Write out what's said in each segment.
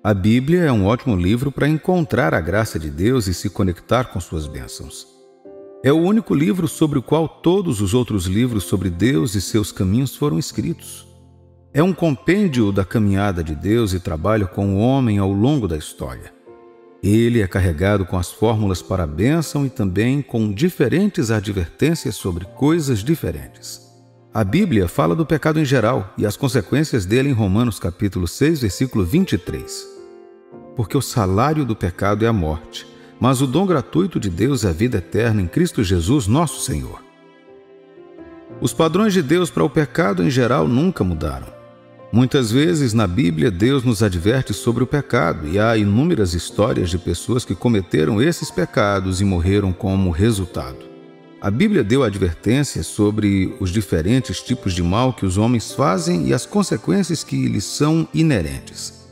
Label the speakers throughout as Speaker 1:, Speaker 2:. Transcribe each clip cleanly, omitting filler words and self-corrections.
Speaker 1: A Bíblia é um ótimo livro para encontrar a graça de Deus e se conectar com suas bênçãos. É o único livro sobre o qual todos os outros livros sobre Deus e seus caminhos foram escritos. É um compêndio da caminhada de Deus e trabalho com o homem ao longo da história. Ele é carregado com as fórmulas para a bênção e também com diferentes advertências sobre coisas diferentes. A Bíblia fala do pecado em geral e as consequências dele em Romanos capítulo 6, versículo 23. Porque o salário do pecado é a morte, mas o dom gratuito de Deus é a vida eterna em Cristo Jesus, nosso Senhor. Os padrões de Deus para o pecado em geral nunca mudaram. Muitas vezes na Bíblia Deus nos adverte sobre o pecado e há inúmeras histórias de pessoas que cometeram esses pecados e morreram como resultado. A Bíblia deu advertências sobre os diferentes tipos de mal que os homens fazem e as consequências que lhes são inerentes.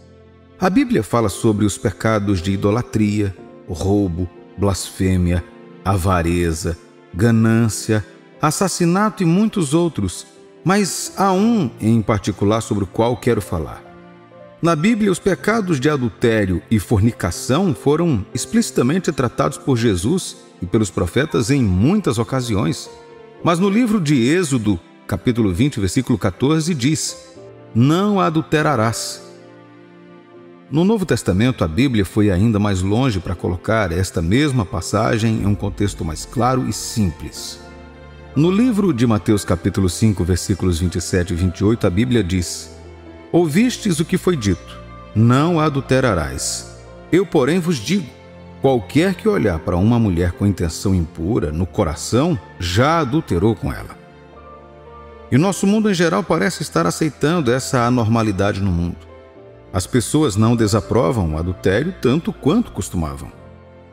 Speaker 1: A Bíblia fala sobre os pecados de idolatria, roubo, blasfêmia, avareza, ganância, assassinato e muitos outros, mas há um em particular sobre o qual quero falar. Na Bíblia, os pecados de adultério e fornicação foram explicitamente tratados por Jesus e pelos profetas em muitas ocasiões. Mas no livro de Êxodo, capítulo 20, versículo 14, diz: "Não adulterarás." No Novo Testamento, a Bíblia foi ainda mais longe para colocar esta mesma passagem em um contexto mais claro e simples. No livro de Mateus capítulo 5, versículos 27 e 28, a Bíblia diz: "Ouvistes o que foi dito, não adulterarás. Eu, porém, vos digo, qualquer que olhar para uma mulher com intenção impura no coração, já adulterou com ela." E nosso mundo em geral parece estar aceitando essa anormalidade no mundo. As pessoas não desaprovam o adultério tanto quanto costumavam.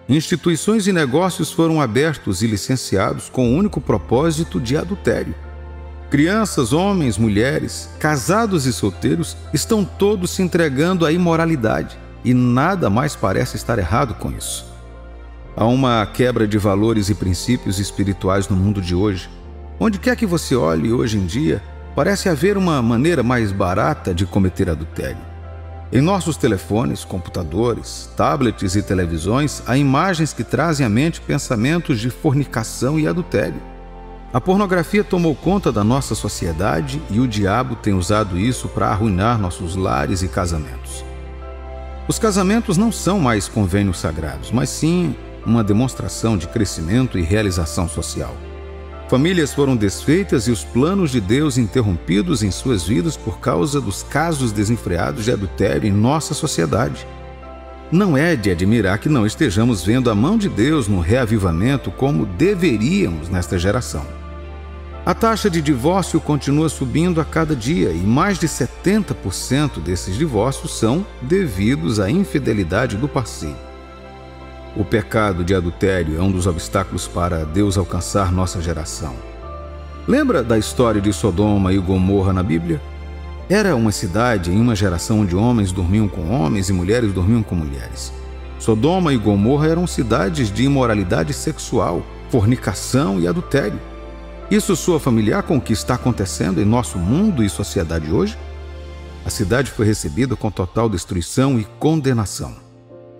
Speaker 1: Instituições e negócios foram abertos e licenciados com o único propósito de adultério. Crianças, homens, mulheres, casados e solteiros estão todos se entregando à imoralidade e nada mais parece estar errado com isso. Há uma quebra de valores e princípios espirituais no mundo de hoje. Onde quer que você olhe hoje em dia, parece haver uma maneira mais barata de cometer adultério. Em nossos telefones, computadores, tablets e televisões, há imagens que trazem à mente pensamentos de fornicação e adultério. A pornografia tomou conta da nossa sociedade e o diabo tem usado isso para arruinar nossos lares e casamentos. Os casamentos não são mais convênios sagrados, mas sim uma demonstração de crescimento e realização social. Famílias foram desfeitas e os planos de Deus interrompidos em suas vidas por causa dos casos desenfreados de adultério em nossa sociedade. Não é de admirar que não estejamos vendo a mão de Deus no reavivamento como deveríamos nesta geração. A taxa de divórcio continua subindo a cada dia e mais de 70% desses divórcios são devidos à infidelidade do parceiro. O pecado de adultério é um dos obstáculos para Deus alcançar nossa geração. Lembra da história de Sodoma e Gomorra na Bíblia? Era uma cidade em uma geração onde homens dormiam com homens e mulheres dormiam com mulheres. Sodoma e Gomorra eram cidades de imoralidade sexual, fornicação e adultério. Isso soa familiar com o que está acontecendo em nosso mundo e sociedade hoje? A cidade foi recebida com total destruição e condenação.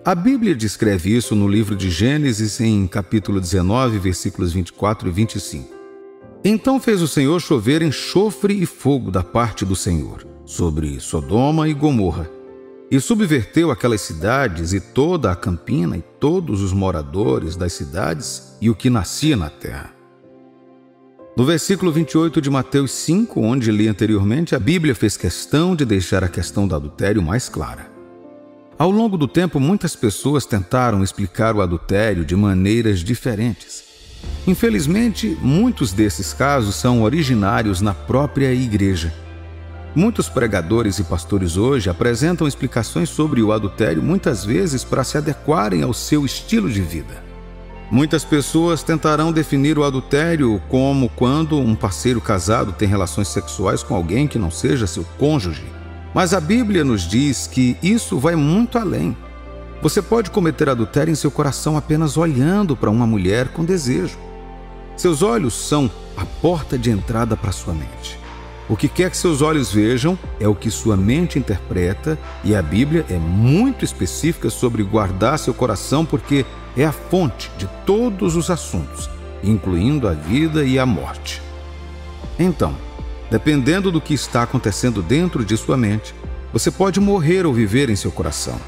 Speaker 1: A Bíblia descreve isso no livro de Gênesis, em capítulo 19, versículos 24 e 25. Então fez o Senhor chover enxofre e fogo da parte do Senhor sobre Sodoma e Gomorra, e subverteu aquelas cidades e toda a campina e todos os moradores das cidades e o que nascia na terra. No versículo 28 de Mateus 5, onde li anteriormente, a Bíblia fez questão de deixar a questão do adultério mais clara. Ao longo do tempo, muitas pessoas tentaram explicar o adultério de maneiras diferentes. Infelizmente, muitos desses casos são originários na própria igreja. Muitos pregadores e pastores hoje apresentam explicações sobre o adultério muitas vezes para se adequarem ao seu estilo de vida. Muitas pessoas tentarão definir o adultério como quando um parceiro casado tem relações sexuais com alguém que não seja seu cônjuge. Mas a Bíblia nos diz que isso vai muito além. Você pode cometer adultério em seu coração apenas olhando para uma mulher com desejo. Seus olhos são a porta de entrada para sua mente. O que quer que seus olhos vejam é o que sua mente interpreta, e a Bíblia é muito específica sobre guardar seu coração porque é a fonte de todos os assuntos, incluindo a vida e a morte. Então, dependendo do que está acontecendo dentro de sua mente, você pode morrer ou viver em seu coração.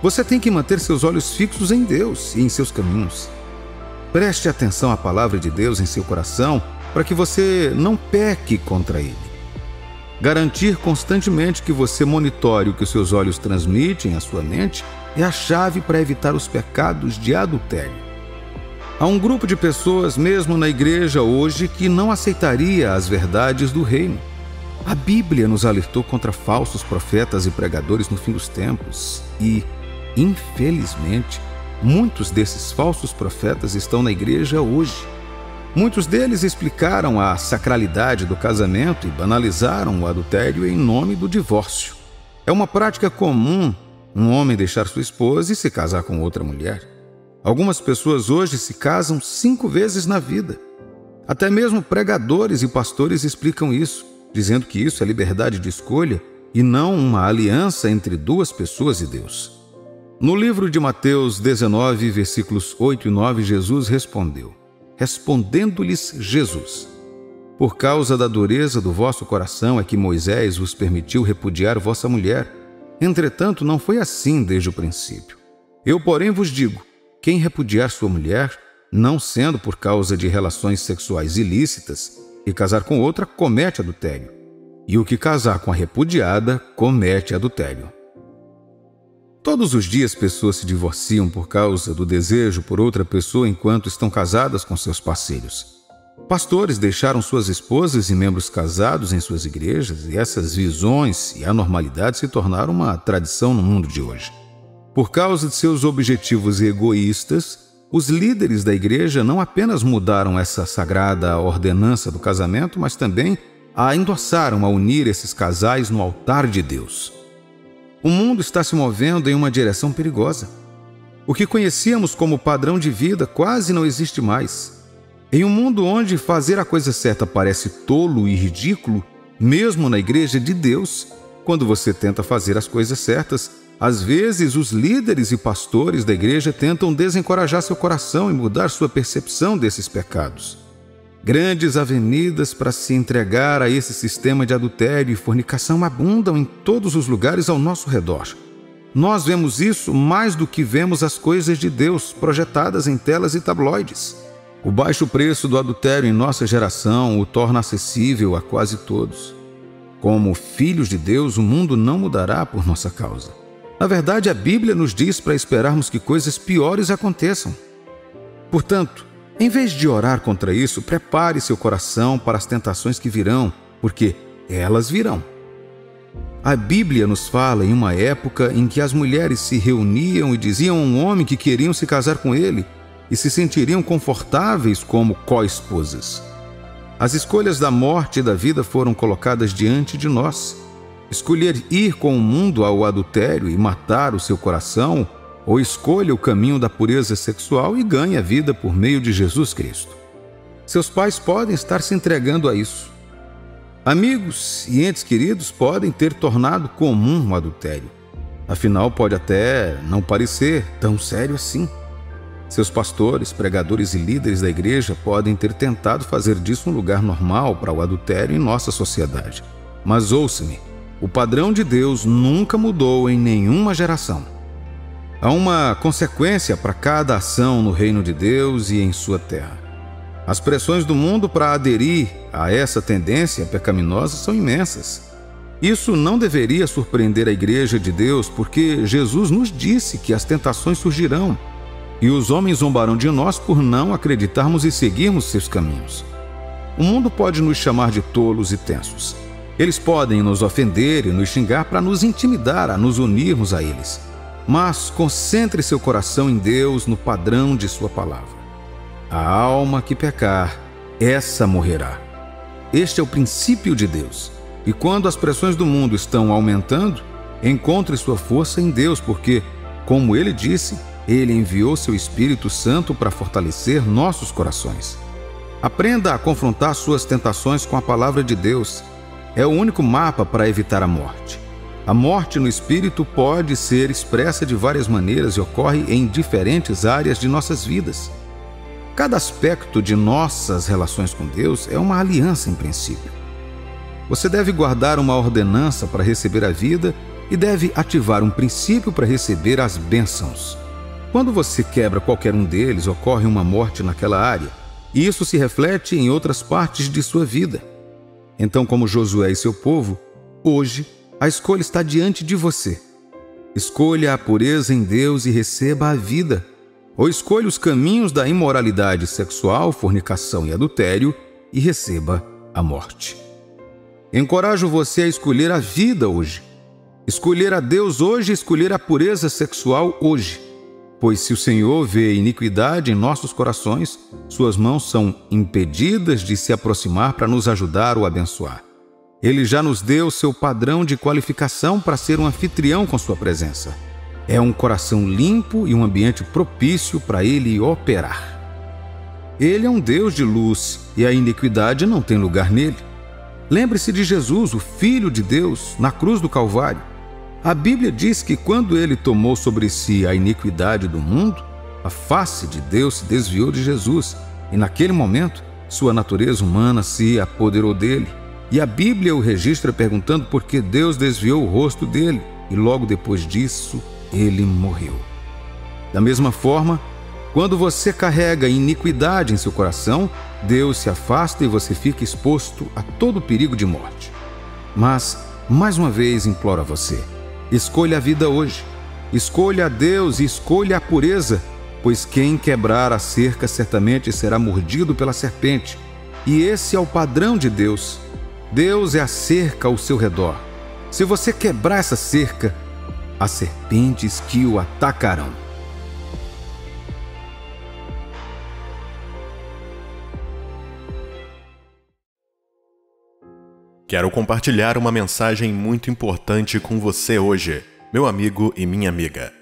Speaker 1: Você tem que manter seus olhos fixos em Deus e em seus caminhos. Preste atenção à palavra de Deus em seu coração para que você não peque contra ele. Garantir constantemente que você monitore o que os seus olhos transmitem à sua mente é a chave para evitar os pecados de adultério. Há um grupo de pessoas, mesmo na igreja hoje, que não aceitaria as verdades do reino. A Bíblia nos alertou contra falsos profetas e pregadores no fim dos tempos e, infelizmente, muitos desses falsos profetas estão na igreja hoje. Muitos deles explicaram a sacralidade do casamento e banalizaram o adultério em nome do divórcio. É uma prática comum um homem deixar sua esposa e se casar com outra mulher. Algumas pessoas hoje se casam 5 vezes na vida. Até mesmo pregadores e pastores explicam isso, dizendo que isso é liberdade de escolha e não uma aliança entre 2 pessoas e Deus. No livro de Mateus 19, versículos 8 e 9, Jesus respondeu: Respondendo-lhes Jesus: Por causa da dureza do vosso coração é que Moisés vos permitiu repudiar vossa mulher. Entretanto, não foi assim desde o princípio. Eu, porém, vos digo: quem repudiar sua mulher, não sendo por causa de relações sexuais ilícitas, e casar com outra, comete adultério. E o que casar com a repudiada, comete adultério. Todos os dias pessoas se divorciam por causa do desejo por outra pessoa enquanto estão casadas com seus parceiros. Pastores deixaram suas esposas e membros casados em suas igrejas, e essas visões e anormalidades se tornaram uma tradição no mundo de hoje. Por causa de seus objetivos egoístas, os líderes da igreja não apenas mudaram essa sagrada ordenança do casamento, mas também a endossaram a unir esses casais no altar de Deus. O mundo está se movendo em uma direção perigosa. O que conhecíamos como padrão de vida quase não existe mais. Em um mundo onde fazer a coisa certa parece tolo e ridículo, mesmo na igreja de Deus, quando você tenta fazer as coisas certas, às vezes os líderes e pastores da igreja tentam desencorajar seu coração e mudar sua percepção desses pecados. Grandes avenidas para se entregar a esse sistema de adultério e fornicação abundam em todos os lugares ao nosso redor. Nós vemos isso mais do que vemos as coisas de Deus projetadas em telas e tabloides. O baixo preço do adultério em nossa geração o torna acessível a quase todos. Como filhos de Deus, o mundo não mudará por nossa causa. Na verdade, a Bíblia nos diz para esperarmos que coisas piores aconteçam. Portanto, em vez de orar contra isso, prepare seu coração para as tentações que virão, porque elas virão. A Bíblia nos fala em uma época em que as mulheres se reuniam e diziam a um homem que queriam se casar com ele e se sentiriam confortáveis como co-esposas. As escolhas da morte e da vida foram colocadas diante de nós. Escolher ir com o mundo ao adultério e matar o seu coração, ou escolha o caminho da pureza sexual e ganhe a vida por meio de Jesus Cristo. Seus pais podem estar se entregando a isso. Amigos e entes queridos podem ter tornado comum o adultério. Afinal, pode até não parecer tão sério assim. Seus pastores, pregadores e líderes da igreja podem ter tentado fazer disso um lugar normal para o adultério em nossa sociedade. Mas ouça-me, o padrão de Deus nunca mudou em nenhuma geração. Há uma consequência para cada ação no reino de Deus e em sua terra. As pressões do mundo para aderir a essa tendência pecaminosa são imensas. Isso não deveria surpreender a igreja de Deus, porque Jesus nos disse que as tentações surgirão e os homens zombarão de nós por não acreditarmos e seguirmos seus caminhos. O mundo pode nos chamar de tolos e tensos. Eles podem nos ofender e nos xingar para nos intimidar a nos unirmos a eles. Mas concentre seu coração em Deus, no padrão de sua palavra. A alma que pecar, essa morrerá. Este é o princípio de Deus. E quando as pressões do mundo estão aumentando, encontre sua força em Deus, porque, como ele disse, ele enviou seu Espírito Santo para fortalecer nossos corações. Aprenda a confrontar suas tentações com a palavra de Deus. É o único mapa para evitar a morte. A morte no espírito pode ser expressa de várias maneiras e ocorre em diferentes áreas de nossas vidas. Cada aspecto de nossas relações com Deus é uma aliança em princípio. Você deve guardar uma ordenança para receber a vida e deve ativar um princípio para receber as bênçãos. Quando você quebra qualquer um deles, ocorre uma morte naquela área, e isso se reflete em outras partes de sua vida. Então, como Josué e seu povo, hoje a escolha está diante de você. Escolha a pureza em Deus e receba a vida, ou escolha os caminhos da imoralidade sexual, fornicação e adultério e receba a morte. Encorajo você a escolher a vida hoje. Escolher a Deus hoje e escolher a pureza sexual hoje. Pois se o Senhor vê iniquidade em nossos corações, suas mãos são impedidas de se aproximar para nos ajudar ou abençoar. Ele já nos deu seu padrão de qualificação para ser um anfitrião com sua presença. É um coração limpo e um ambiente propício para ele operar. Ele é um Deus de luz e a iniquidade não tem lugar nele. Lembre-se de Jesus, o Filho de Deus, na cruz do Calvário. A Bíblia diz que quando ele tomou sobre si a iniquidade do mundo, a face de Deus se desviou de Jesus e naquele momento sua natureza humana se apoderou dele. E a Bíblia o registra perguntando por que Deus desviou o rosto dele e logo depois disso ele morreu. Da mesma forma, quando você carrega iniquidade em seu coração, Deus se afasta e você fica exposto a todo perigo de morte. Mas, mais uma vez, imploro a você, escolha a vida hoje. Escolha a Deus e escolha a pureza, pois quem quebrar a cerca certamente será mordido pela serpente. E esse é o padrão de Deus. Deus é a cerca ao seu redor. Se você quebrar essa cerca, as serpentes que o atacarão.
Speaker 2: Quero compartilhar uma mensagem muito importante com você hoje, meu amigo e minha amiga.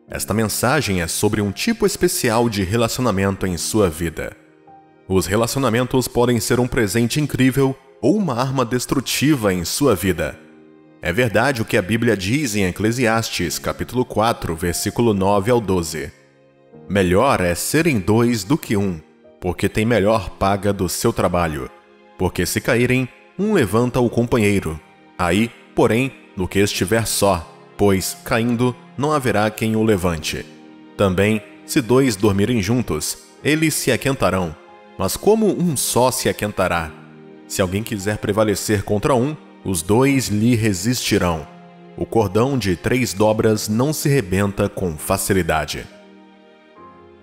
Speaker 2: Esta mensagem é sobre um tipo especial de relacionamento em sua vida. Os relacionamentos podem ser um presente incrível ou uma arma destrutiva em sua vida. É verdade o que a Bíblia diz em Eclesiastes, capítulo 4, versículo 9 ao 12. Melhor é serem dois do que um, porque tem melhor paga do seu trabalho. Porque se caírem, um levanta o companheiro. Aí, porém, no que estiver só, pois, caindo, não haverá quem o levante. Também, se dois dormirem juntos, eles se aquentarão. Mas como um só se aquentará? Se alguém quiser prevalecer contra um, os dois lhe resistirão. O cordão de 3 dobras não se rebenta com facilidade.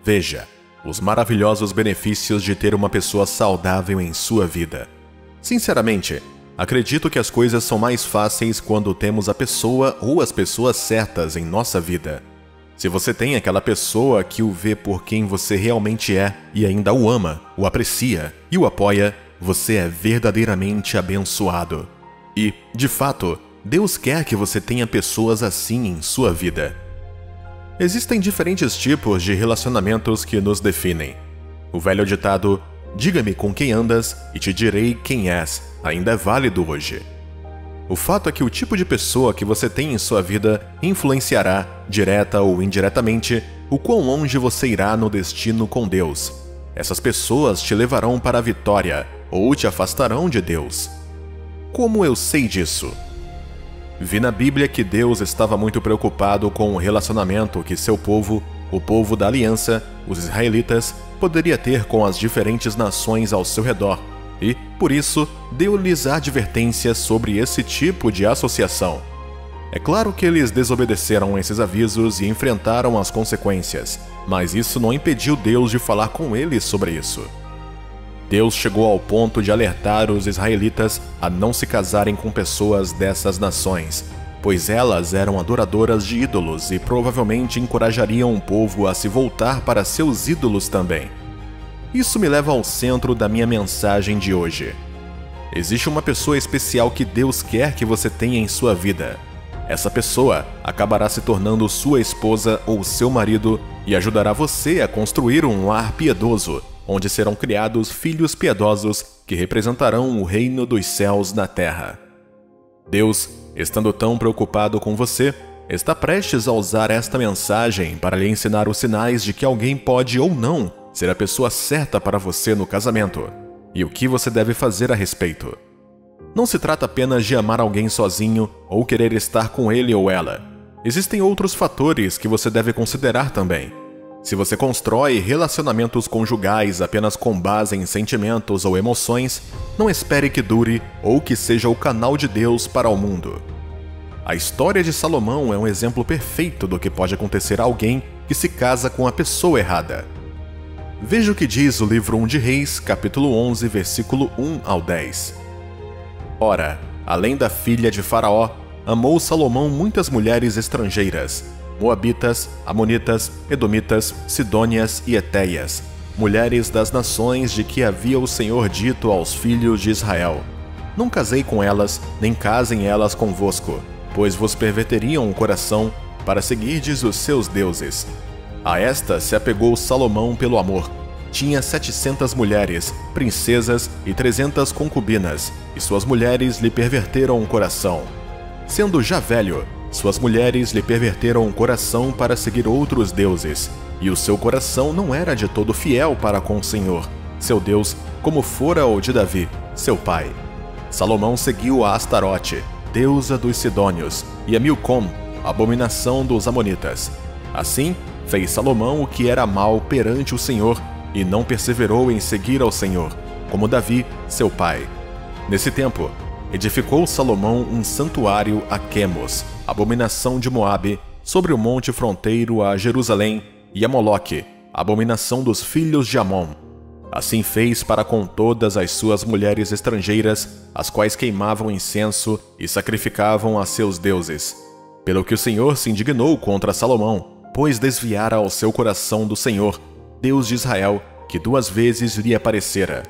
Speaker 2: Veja os maravilhosos benefícios de ter uma pessoa saudável em sua vida. Sinceramente, acredito que as coisas são mais fáceis quando temos a pessoa ou as pessoas certas em nossa vida. Se você tem aquela pessoa que o vê por quem você realmente é e ainda o ama, o aprecia e o apoia, você é verdadeiramente abençoado. E, de fato, Deus quer que você tenha pessoas assim em sua vida. Existem diferentes tipos de relacionamentos que nos definem. O velho ditado, diga-me com quem andas e te direi quem és, ainda é válido hoje. O fato é que o tipo de pessoa que você tem em sua vida influenciará, direta ou indiretamente, o quão longe você irá no destino com Deus. Essas pessoas te levarão para a vitória ou te afastarão de Deus. Como eu sei disso? Vi na Bíblia que Deus estava muito preocupado com o relacionamento que seu povo, o povo da aliança, os israelitas, poderia ter com as diferentes nações ao seu redor, e, por isso, deu-lhes advertências sobre esse tipo de associação. É claro que eles desobedeceram esses avisos e enfrentaram as consequências, mas isso não impediu Deus de falar com eles sobre isso. Deus chegou ao ponto de alertar os israelitas a não se casarem com pessoas dessas nações, pois elas eram adoradoras de ídolos e provavelmente encorajariam o povo a se voltar para seus ídolos também. Isso me leva ao centro da minha mensagem de hoje. Existe uma pessoa especial que Deus quer que você tenha em sua vida. Essa pessoa acabará se tornando sua esposa ou seu marido e ajudará você a construir um lar piedoso, onde serão criados filhos piedosos que representarão o reino dos céus na terra. Deus, estando tão preocupado com você, está prestes a usar esta mensagem para lhe ensinar os sinais de que alguém pode ou não ser a pessoa certa para você no casamento e o que você deve fazer a respeito. Não se trata apenas de amar alguém sozinho ou querer estar com ele ou ela. Existem outros fatores que você deve considerar também. Se você constrói relacionamentos conjugais apenas com base em sentimentos ou emoções, não espere que dure ou que seja o canal de Deus para o mundo. A história de Salomão é um exemplo perfeito do que pode acontecer a alguém que se casa com a pessoa errada. Veja o que diz o livro 1 de Reis, capítulo 11, versículo 1 ao 10. Ora, além da filha de Faraó, amou Salomão muitas mulheres estrangeiras, moabitas, amonitas, edomitas, sidônias e etéias, mulheres das nações de que havia o Senhor dito aos filhos de Israel: não casei com elas, nem casem elas convosco, pois vos perverteriam o coração para seguirdes os seus deuses. A esta se apegou Salomão pelo amor. Tinha 700 mulheres, princesas e 300 concubinas, e suas mulheres lhe perverteram o coração. Sendo já velho, suas mulheres lhe perverteram o coração para seguir outros deuses, e o seu coração não era de todo fiel para com o Senhor, seu Deus, como fora o de Davi, seu pai. Salomão seguiu a Astarote, deusa dos Sidônios, e a Milcom, abominação dos Amonitas. Assim, fez Salomão o que era mal perante o Senhor, e não perseverou em seguir ao Senhor, como Davi, seu pai. Nesse tempo, edificou Salomão um santuário a Quemos, abominação de Moabe, sobre o monte fronteiro a Jerusalém, e a Moloque, abominação dos filhos de Amon. Assim fez para com todas as suas mulheres estrangeiras, as quais queimavam incenso e sacrificavam a seus deuses. Pelo que o Senhor se indignou contra Salomão, pois desviara o seu coração do Senhor, Deus de Israel, que 2 vezes lhe aparecera,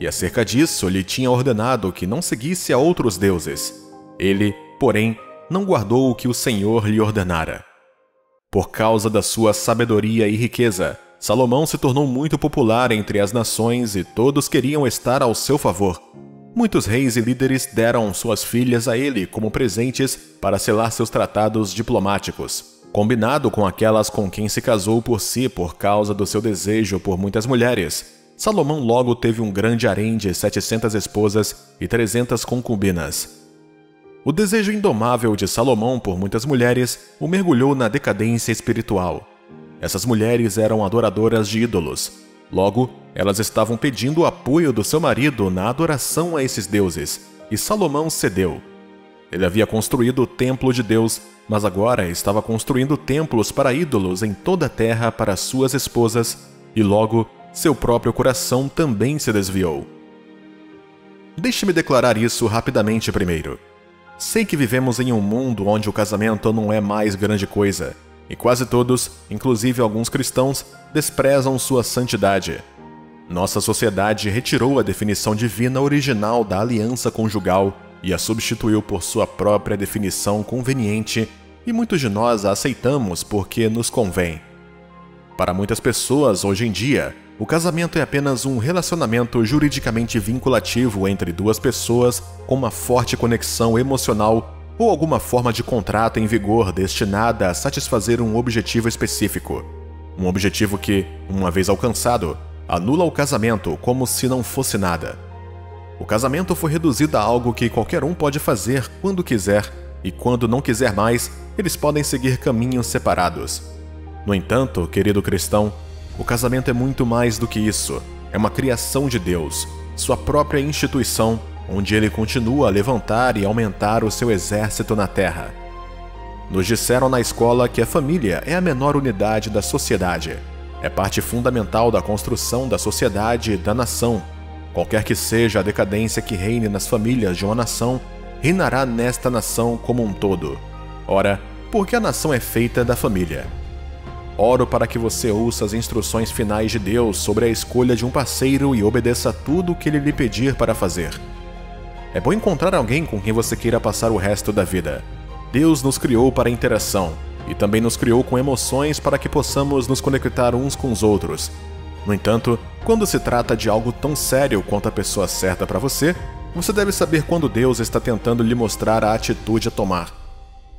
Speaker 2: e acerca disso lhe tinha ordenado que não seguisse a outros deuses. Ele, porém, não guardou o que o Senhor lhe ordenara. Por causa da sua sabedoria e riqueza, Salomão se tornou muito popular entre as nações e todos queriam estar ao seu favor. Muitos reis e líderes deram suas filhas a ele como presentes para selar seus tratados diplomáticos, combinado com aquelas com quem se casou por si por causa do seu desejo por muitas mulheres. Salomão logo teve um grande harém de 700 esposas e 300 concubinas. O desejo indomável de Salomão por muitas mulheres o mergulhou na decadência espiritual. Essas mulheres eram adoradoras de ídolos. Logo, elas estavam pedindo o apoio do seu marido na adoração a esses deuses, e Salomão cedeu. Ele havia construído o templo de Deus, mas agora estava construindo templos para ídolos em toda a terra para suas esposas, e logo seu próprio coração também se desviou. Deixe-me declarar isso rapidamente primeiro. Sei que vivemos em um mundo onde o casamento não é mais grande coisa, e quase todos, inclusive alguns cristãos, desprezam sua santidade. Nossa sociedade retirou a definição divina original da aliança conjugal e a substituiu por sua própria definição conveniente, e muitos de nós a aceitamos porque nos convém. Para muitas pessoas, hoje em dia, o casamento é apenas um relacionamento juridicamente vinculativo entre 2 pessoas com uma forte conexão emocional ou alguma forma de contrato em vigor destinada a satisfazer um objetivo específico. Um objetivo que, uma vez alcançado, anula o casamento como se não fosse nada. O casamento foi reduzido a algo que qualquer um pode fazer quando quiser, e quando não quiser mais, eles podem seguir caminhos separados. No entanto, querido cristão, o casamento é muito mais do que isso. É uma criação de Deus, sua própria instituição, onde ele continua a levantar e aumentar o seu exército na terra. Nos disseram na escola que a família é a menor unidade da sociedade. É parte fundamental da construção da sociedade e da nação. Qualquer que seja a decadência que reine nas famílias de uma nação, reinará nesta nação como um todo. Ora, porque a nação é feita da família. Oro para que você ouça as instruções finais de Deus sobre a escolha de um parceiro e obedeça a tudo o que ele lhe pedir para fazer. É bom encontrar alguém com quem você queira passar o resto da vida. Deus nos criou para a interação, e também nos criou com emoções para que possamos nos conectar uns com os outros. No entanto, quando se trata de algo tão sério quanto a pessoa certa para você, Você deve saber quando Deus está tentando lhe mostrar a atitude a tomar.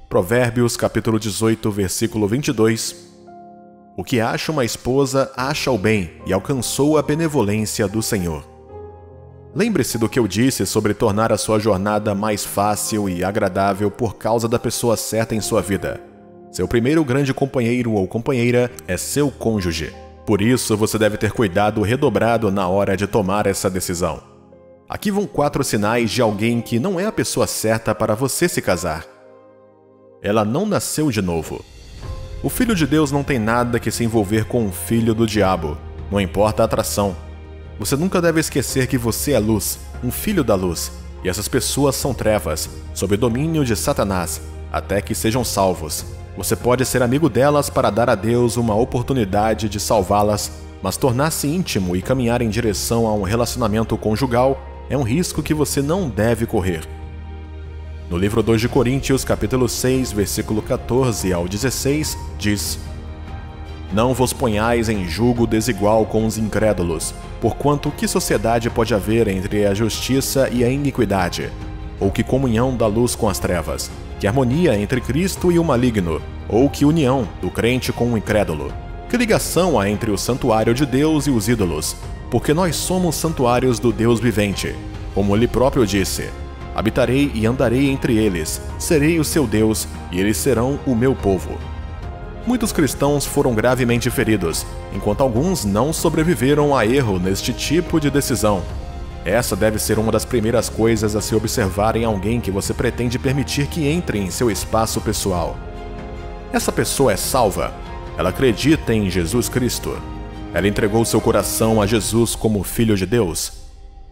Speaker 2: Provérbios capítulo 18, versículo 22. O que acha uma esposa acha o bem e alcançou a benevolência do Senhor. Lembre-se do que eu disse sobre tornar a sua jornada mais fácil e agradável por causa da pessoa certa em sua vida. Seu primeiro grande companheiro ou companheira é seu cônjuge. Por isso, você deve ter cuidado redobrado na hora de tomar essa decisão. Aqui vão 4 sinais de alguém que não é a pessoa certa para você se casar. Ela não nasceu de novo. O Filho de Deus não tem nada que se envolver com o filho do diabo, não importa a atração. Você nunca deve esquecer que você é luz, um filho da luz, e essas pessoas são trevas, sob domínio de Satanás, até que sejam salvos. Você pode ser amigo delas para dar a Deus uma oportunidade de salvá-las, mas tornar-se íntimo e caminhar em direção a um relacionamento conjugal é um risco que você não deve correr. No livro 2 de Coríntios, capítulo 6, versículo 14 ao 16, diz: Não vos ponhais em julgo desigual com os incrédulos, porquanto que sociedade pode haver entre a justiça e a iniquidade? Ou que comunhão da luz com as trevas? Que harmonia entre Cristo e o maligno? Ou que união do crente com o incrédulo? Que ligação há entre o santuário de Deus e os ídolos? Porque nós somos santuários do Deus vivente. Como ele próprio disse: Habitarei e andarei entre eles, serei o seu Deus, e eles serão o meu povo. Muitos cristãos foram gravemente feridos, enquanto alguns não sobreviveram a erro neste tipo de decisão. Essa deve ser uma das primeiras coisas a se observar em alguém que você pretende permitir que entre em seu espaço pessoal. Essa pessoa é salva. Ela acredita em Jesus Cristo. Ela entregou seu coração a Jesus como Filho de Deus.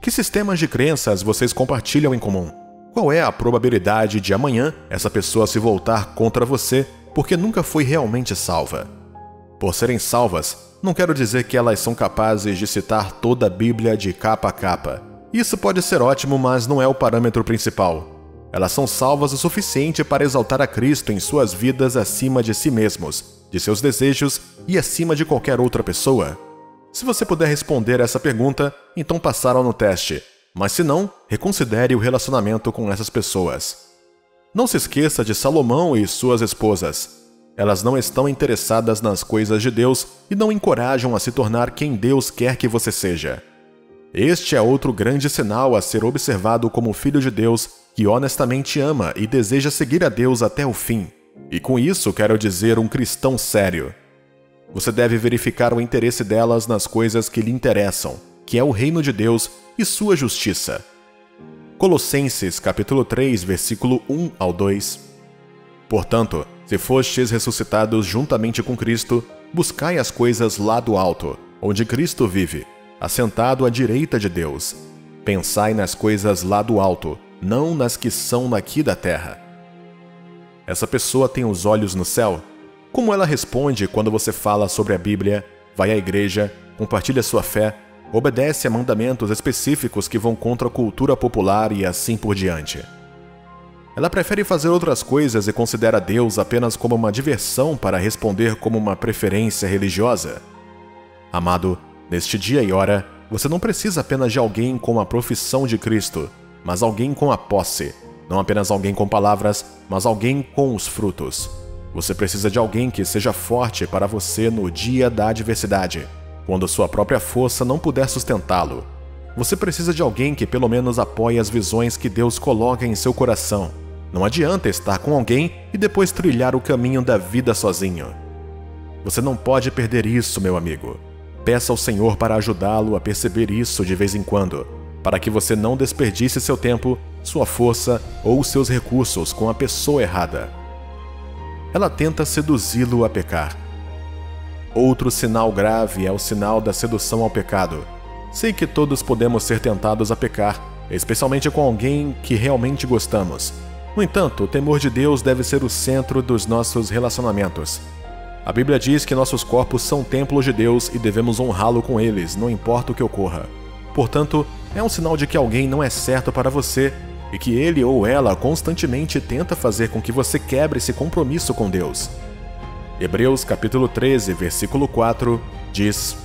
Speaker 2: Que sistemas de crenças vocês compartilham em comum? Qual é a probabilidade de amanhã essa pessoa se voltar contra você porque nunca foi realmente salva? Por serem salvas, não quero dizer que elas são capazes de citar toda a Bíblia de capa a capa. Isso pode ser ótimo, mas não é o parâmetro principal. Elas são salvas o suficiente para exaltar a Cristo em suas vidas acima de si mesmos, de seus desejos e acima de qualquer outra pessoa? Se você puder responder essa pergunta, então passaram no teste. Mas se não, reconsidere o relacionamento com essas pessoas. Não se esqueça de Salomão e suas esposas. Elas não estão interessadas nas coisas de Deus e não encorajam a se tornar quem Deus quer que você seja. Este é outro grande sinal a ser observado como filho de Deus que honestamente ama e deseja seguir a Deus até o fim. E com isso quero dizer um cristão sério. Você deve verificar o interesse delas nas coisas que lhe interessam, que é o reino de Deus e sua justiça. Colossenses capítulo 3, versículo 1 ao 2. Portanto, se fostes ressuscitados juntamente com Cristo, buscai as coisas lá do alto, onde Cristo vive, assentado à direita de Deus. Pensai nas coisas lá do alto, não nas que são daqui da terra. Essa pessoa tem os olhos no céu? Como ela responde quando você fala sobre a Bíblia, vai à igreja, compartilha sua fé, obedece a mandamentos específicos que vão contra a cultura popular e assim por diante? Ela prefere fazer outras coisas e considera Deus apenas como uma diversão para responder como uma preferência religiosa? Amado, neste dia e hora, você não precisa apenas de alguém com a profissão de Cristo, mas alguém com a posse. Não apenas alguém com palavras, mas alguém com os frutos. Você precisa de alguém que seja forte para você no dia da adversidade, quando sua própria força não puder sustentá-lo. Você precisa de alguém que pelo menos apoie as visões que Deus coloca em seu coração. Não adianta estar com alguém e depois trilhar o caminho da vida sozinho. Você não pode perder isso, meu amigo. Peça ao Senhor para ajudá-lo a perceber isso de vez em quando, para que você não desperdice seu tempo, sua força ou seus recursos com a pessoa errada. Ela tenta seduzi-lo a pecar. Outro sinal grave é o sinal da sedução ao pecado. Sei que todos podemos ser tentados a pecar, especialmente com alguém que realmente gostamos. No entanto, o temor de Deus deve ser o centro dos nossos relacionamentos. A Bíblia diz que nossos corpos são templos de Deus e devemos honrá-lo com eles, não importa o que ocorra. Portanto, é um sinal de que alguém não é certo para você e que ele ou ela constantemente tenta fazer com que você quebre esse compromisso com Deus. Hebreus capítulo 13, versículo 4, diz: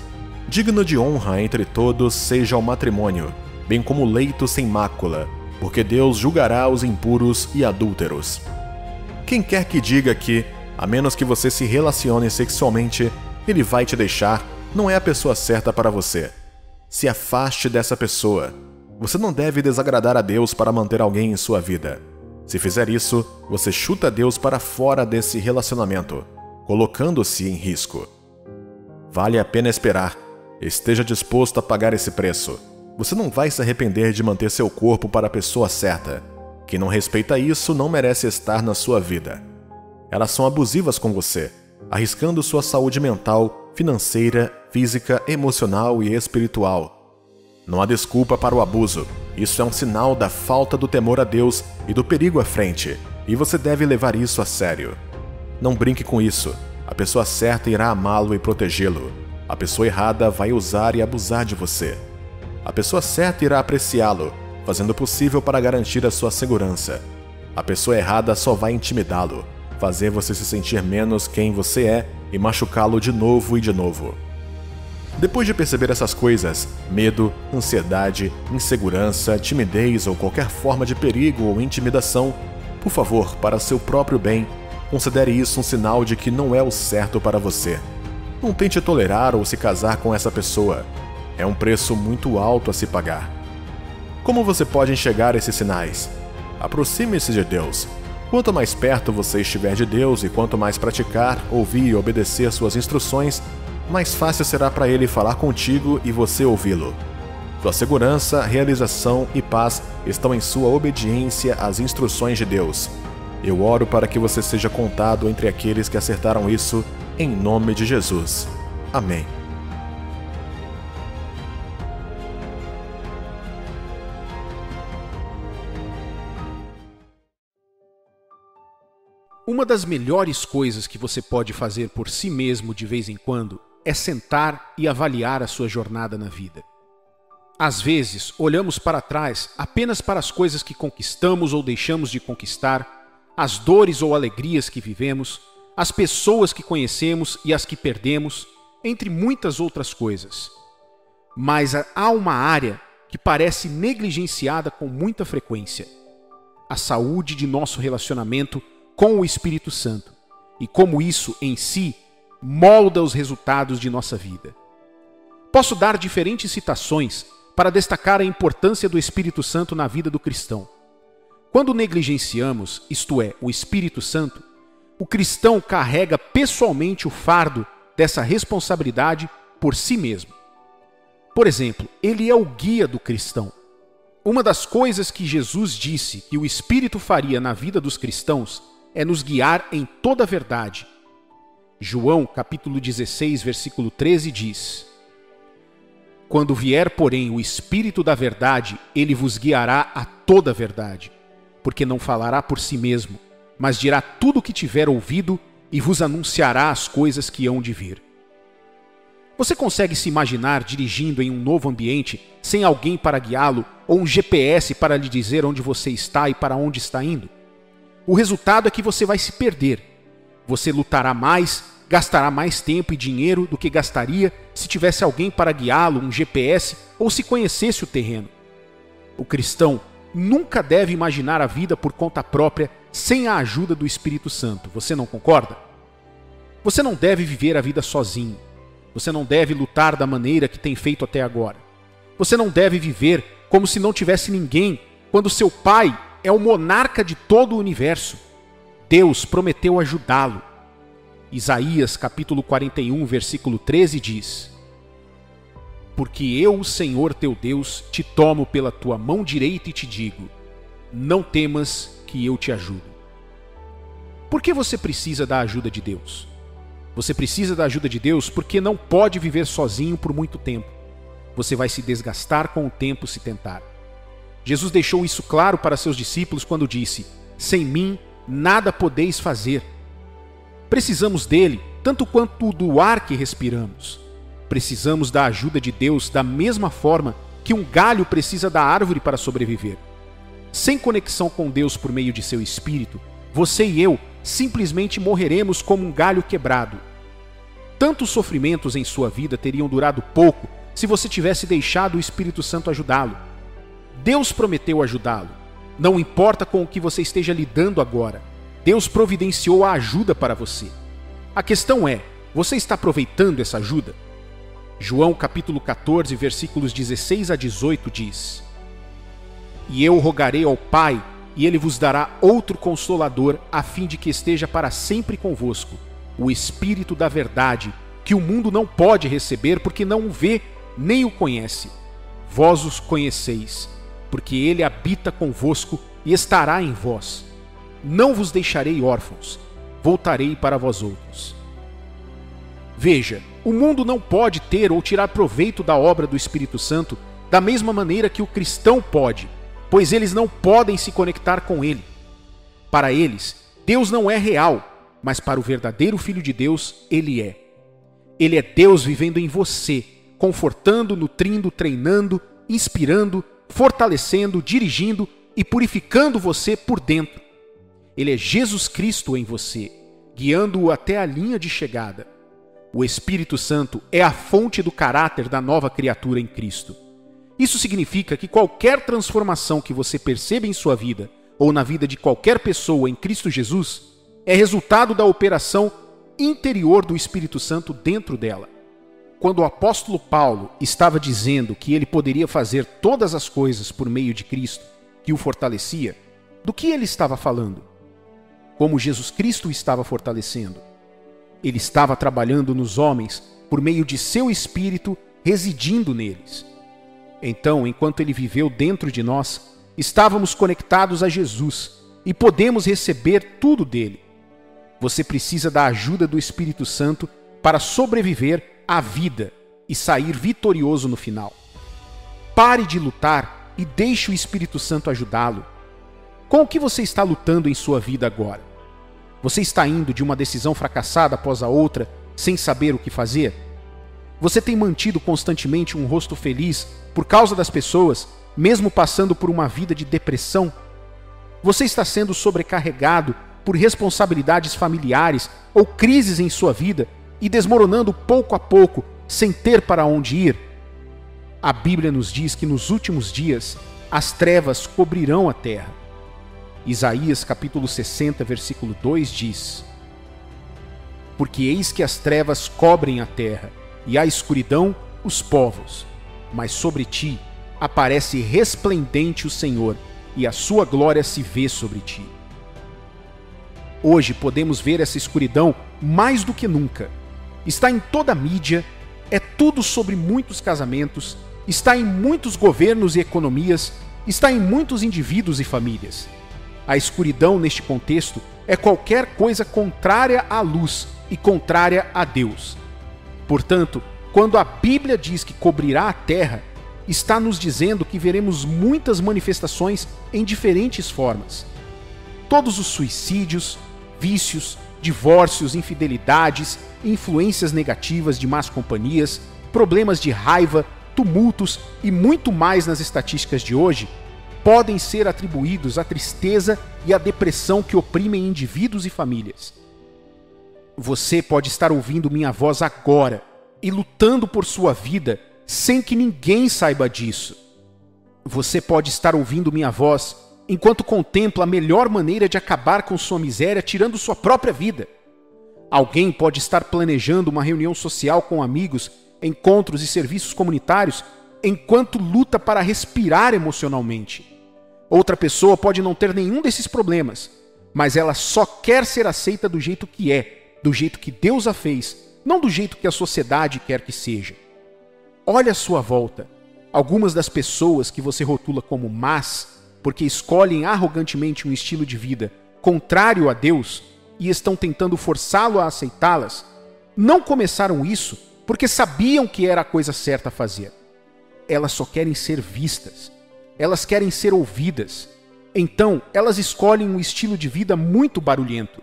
Speaker 2: Digno de honra entre todos seja o matrimônio, bem como leito sem mácula, porque Deus julgará os impuros e adúlteros. Quem quer que diga que, a menos que você se relacione sexualmente, ele vai te deixar, não é a pessoa certa para você. Se afaste dessa pessoa. Você não deve desagradar a Deus para manter alguém em sua vida. Se fizer isso, você chuta Deus para fora desse relacionamento, colocando-se em risco. Vale a pena esperar. Esteja disposto a pagar esse preço. Você não vai se arrepender de manter seu corpo para a pessoa certa. Quem não respeita isso não merece estar na sua vida. Elas são abusivas com você, arriscando sua saúde mental, financeira, física, emocional e espiritual. Não há desculpa para o abuso. Isso é um sinal da falta do temor a Deus e do perigo à frente, e você deve levar isso a sério. Não brinque com isso. A pessoa certa irá amá-lo e protegê-lo. A pessoa errada vai usar e abusar de você. A pessoa certa irá apreciá-lo, fazendo o possível para garantir a sua segurança. A pessoa errada só vai intimidá-lo, fazer você se sentir menos quem você é e machucá-lo de novo e de novo. Depois de perceber essas coisas, medo, ansiedade, insegurança, timidez ou qualquer forma de perigo ou intimidação, por favor, para seu próprio bem, considere isso um sinal de que não é o certo para você. Não tente tolerar ou se casar com essa pessoa. É um preço muito alto a se pagar. Como você pode enxergar esses sinais? Aproxime-se de Deus. Quanto mais perto você estiver de Deus e quanto mais praticar, ouvir e obedecer suas instruções, mais fácil será para Ele falar contigo e você ouvi-lo. Sua segurança, realização e paz estão em sua obediência às instruções de Deus. Eu oro para que você seja contado entre aqueles que acertaram isso, em nome de Jesus. Amém.
Speaker 3: Uma das melhores coisas que você pode fazer por si mesmo de vez em quando é sentar e avaliar a sua jornada na vida. Às vezes, olhamos para trás apenas para as coisas que conquistamos ou deixamos de conquistar, as dores ou alegrias que vivemos, as pessoas que conhecemos e as que perdemos, entre muitas outras coisas. Mas há uma área que parece negligenciada com muita frequência: a saúde de nosso relacionamento com o Espírito Santo, e como isso, em si, molda os resultados de nossa vida. Posso dar diferentes citações para destacar a importância do Espírito Santo na vida do cristão. Quando negligenciamos, isto é, o Espírito Santo, o cristão carrega pessoalmente o fardo dessa responsabilidade por si mesmo. Por exemplo, ele é o guia do cristão. Uma das coisas que Jesus disse que o Espírito faria na vida dos cristãos é nos guiar em toda a verdade. João, capítulo 16, versículo 13 diz: Quando vier, porém, o Espírito da verdade, ele vos guiará a toda a verdade, porque não falará por si mesmo, mas dirá tudo o que tiver ouvido e vos anunciará as coisas que hão de vir. Você consegue se imaginar dirigindo em um novo ambiente sem alguém para guiá-lo ou um GPS para lhe dizer onde você está e para onde está indo? O resultado é que você vai se perder. Você lutará mais, gastará mais tempo e dinheiro do que gastaria se tivesse alguém para guiá-lo, um GPS, ou se conhecesse o terreno. O cristão nunca deve imaginar a vida por conta própria sem a ajuda do Espírito Santo. Você não concorda? Você não deve viver a vida sozinho. Você não deve lutar da maneira que tem feito até agora. Você não deve viver como se não tivesse ninguém, quando seu pai é o monarca de todo o universo. Deus prometeu ajudá-lo. Isaías capítulo 41, versículo 13 diz: Porque eu, o Senhor teu Deus, te tomo pela tua mão direita e te digo: não temas, que eu te ajudo. Por que você precisa da ajuda de Deus? Você precisa da ajuda de Deus porque não pode viver sozinho por muito tempo. Você vai se desgastar com o tempo se tentar. Jesus deixou isso claro para seus discípulos quando disse: sem mim nada podeis fazer. Precisamos dele tanto quanto do ar que respiramos. Precisamos da ajuda de Deus da mesma forma que um galho precisa da árvore para sobreviver. Sem conexão com Deus por meio de seu Espírito, você e eu simplesmente morreremos como um galho quebrado. Tantos sofrimentos em sua vida teriam durado pouco se você tivesse deixado o Espírito Santo ajudá-lo. Deus prometeu ajudá-lo. Não importa com o que você esteja lidando agora, Deus providenciou a ajuda para você. A questão é, você está aproveitando essa ajuda? João capítulo 14, versículos 16 a 18 diz: E eu rogarei ao Pai, e ele vos dará outro Consolador, a fim de que esteja para sempre convosco, o Espírito da verdade, que o mundo não pode receber, porque não o vê, nem o conhece. Vós os conheceis, porque ele habita convosco e estará em vós. Não vos deixarei órfãos, voltarei para vós outros. Veja, o mundo não pode ter ou tirar proveito da obra do Espírito Santo da mesma maneira que o cristão pode, pois eles não podem se conectar com ele. Para eles, Deus não é real, mas para o verdadeiro Filho de Deus, ele é. Ele é Deus vivendo em você, confortando, nutrindo, treinando, inspirando, fortalecendo, dirigindo e purificando você por dentro. Ele é Jesus Cristo em você, guiando-o até a linha de chegada. O Espírito Santo é a fonte do caráter da nova criatura em Cristo. Isso significa que qualquer transformação que você perceba em sua vida ou na vida de qualquer pessoa em Cristo Jesus é resultado da operação interior do Espírito Santo dentro dela. Quando o apóstolo Paulo estava dizendo que ele poderia fazer todas as coisas por meio de Cristo, que o fortalecia, do que ele estava falando? Como Jesus Cristo o estava fortalecendo? Ele estava trabalhando nos homens por meio de seu Espírito residindo neles. Então, enquanto ele viveu dentro de nós, estávamos conectados a Jesus e podemos receber tudo dele. Você precisa da ajuda do Espírito Santo para sobreviver à vida e sair vitorioso no final. Pare de lutar e deixe o Espírito Santo ajudá-lo. Com o que você está lutando em sua vida agora? Você está indo de uma decisão fracassada após a outra, sem saber o que fazer? Você tem mantido constantemente um rosto feliz por causa das pessoas, mesmo passando por uma vida de depressão? Você está sendo sobrecarregado por responsabilidades familiares ou crises em sua vida e desmoronando pouco a pouco, sem ter para onde ir? A Bíblia nos diz que nos últimos dias as trevas cobrirão a terra. Isaías capítulo 60, versículo 2 diz: Porque eis que as trevas cobrem a terra, e a escuridão os povos, mas sobre ti aparece resplendente o Senhor, e a sua glória se vê sobre ti. Hoje podemos ver essa escuridão mais do que nunca. Está em toda a mídia, é tudo sobre muitos casamentos, está em muitos governos e economias, está em muitos indivíduos e famílias. A escuridão neste contexto é qualquer coisa contrária à luz e contrária a Deus. Portanto, quando a Bíblia diz que cobrirá a terra, está nos dizendo que veremos muitas manifestações em diferentes formas. Todos os suicídios, vícios, divórcios, infidelidades, influências negativas de más companhias, problemas de raiva, tumultos e muito mais nas estatísticas de hoje, podem ser atribuídos à tristeza e à depressão que oprimem indivíduos e famílias. Você pode estar ouvindo minha voz agora e lutando por sua vida sem que ninguém saiba disso. Você pode estar ouvindo minha voz enquanto contempla a melhor maneira de acabar com sua miséria tirando sua própria vida. Alguém pode estar planejando uma reunião social com amigos, encontros e serviços comunitários enquanto luta para respirar emocionalmente. Outra pessoa pode não ter nenhum desses problemas, mas ela só quer ser aceita do jeito que é, do jeito que Deus a fez, não do jeito que a sociedade quer que seja. Olhe à sua volta. Algumas das pessoas que você rotula como más, porque escolhem arrogantemente um estilo de vida contrário a Deus e estão tentando forçá-lo a aceitá-las, não começaram isso porque sabiam que era a coisa certa a fazer. Elas só querem ser vistas. Elas querem ser ouvidas. Então, elas escolhem um estilo de vida muito barulhento.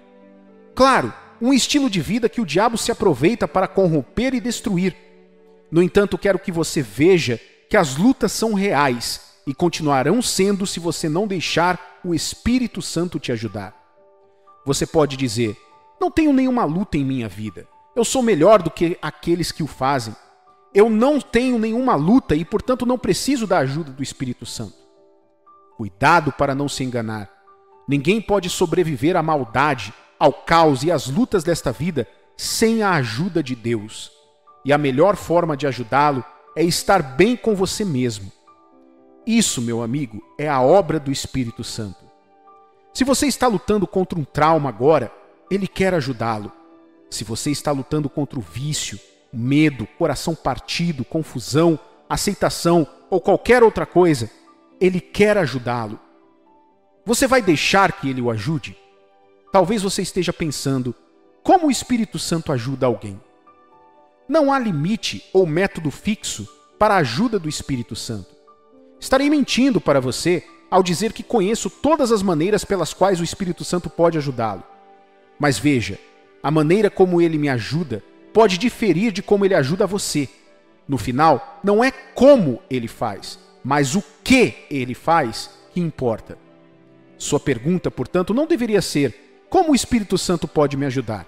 Speaker 3: Claro, um estilo de vida que o diabo se aproveita para corromper e destruir. No entanto, quero que você veja que as lutas são reais e continuarão sendo se você não deixar o Espírito Santo te ajudar. Você pode dizer: não tenho nenhuma luta em minha vida. Eu sou melhor do que aqueles que o fazem. Eu não tenho nenhuma luta e, portanto, não preciso da ajuda do Espírito Santo. Cuidado para não se enganar. Ninguém pode sobreviver à maldade, ao caos e às lutas desta vida sem a ajuda de Deus. E a melhor forma de ajudá-lo é estar bem com você mesmo. Isso, meu amigo, é a obra do Espírito Santo. Se você está lutando contra um trauma agora, Ele quer ajudá-lo. Se você está lutando contra o vício, medo, coração partido, confusão, aceitação ou qualquer outra coisa, Ele quer ajudá-lo. Você vai deixar que Ele o ajude? Talvez você esteja pensando, como o Espírito Santo ajuda alguém? Não há limite ou método fixo para a ajuda do Espírito Santo. Estarei mentindo para você ao dizer que conheço todas as maneiras pelas quais o Espírito Santo pode ajudá-lo. Mas veja, a maneira como ele me ajuda pode diferir de como ele ajuda você. No final, não é como ele faz, mas o que ele faz que importa. Sua pergunta, portanto, não deveria ser como o Espírito Santo pode me ajudar,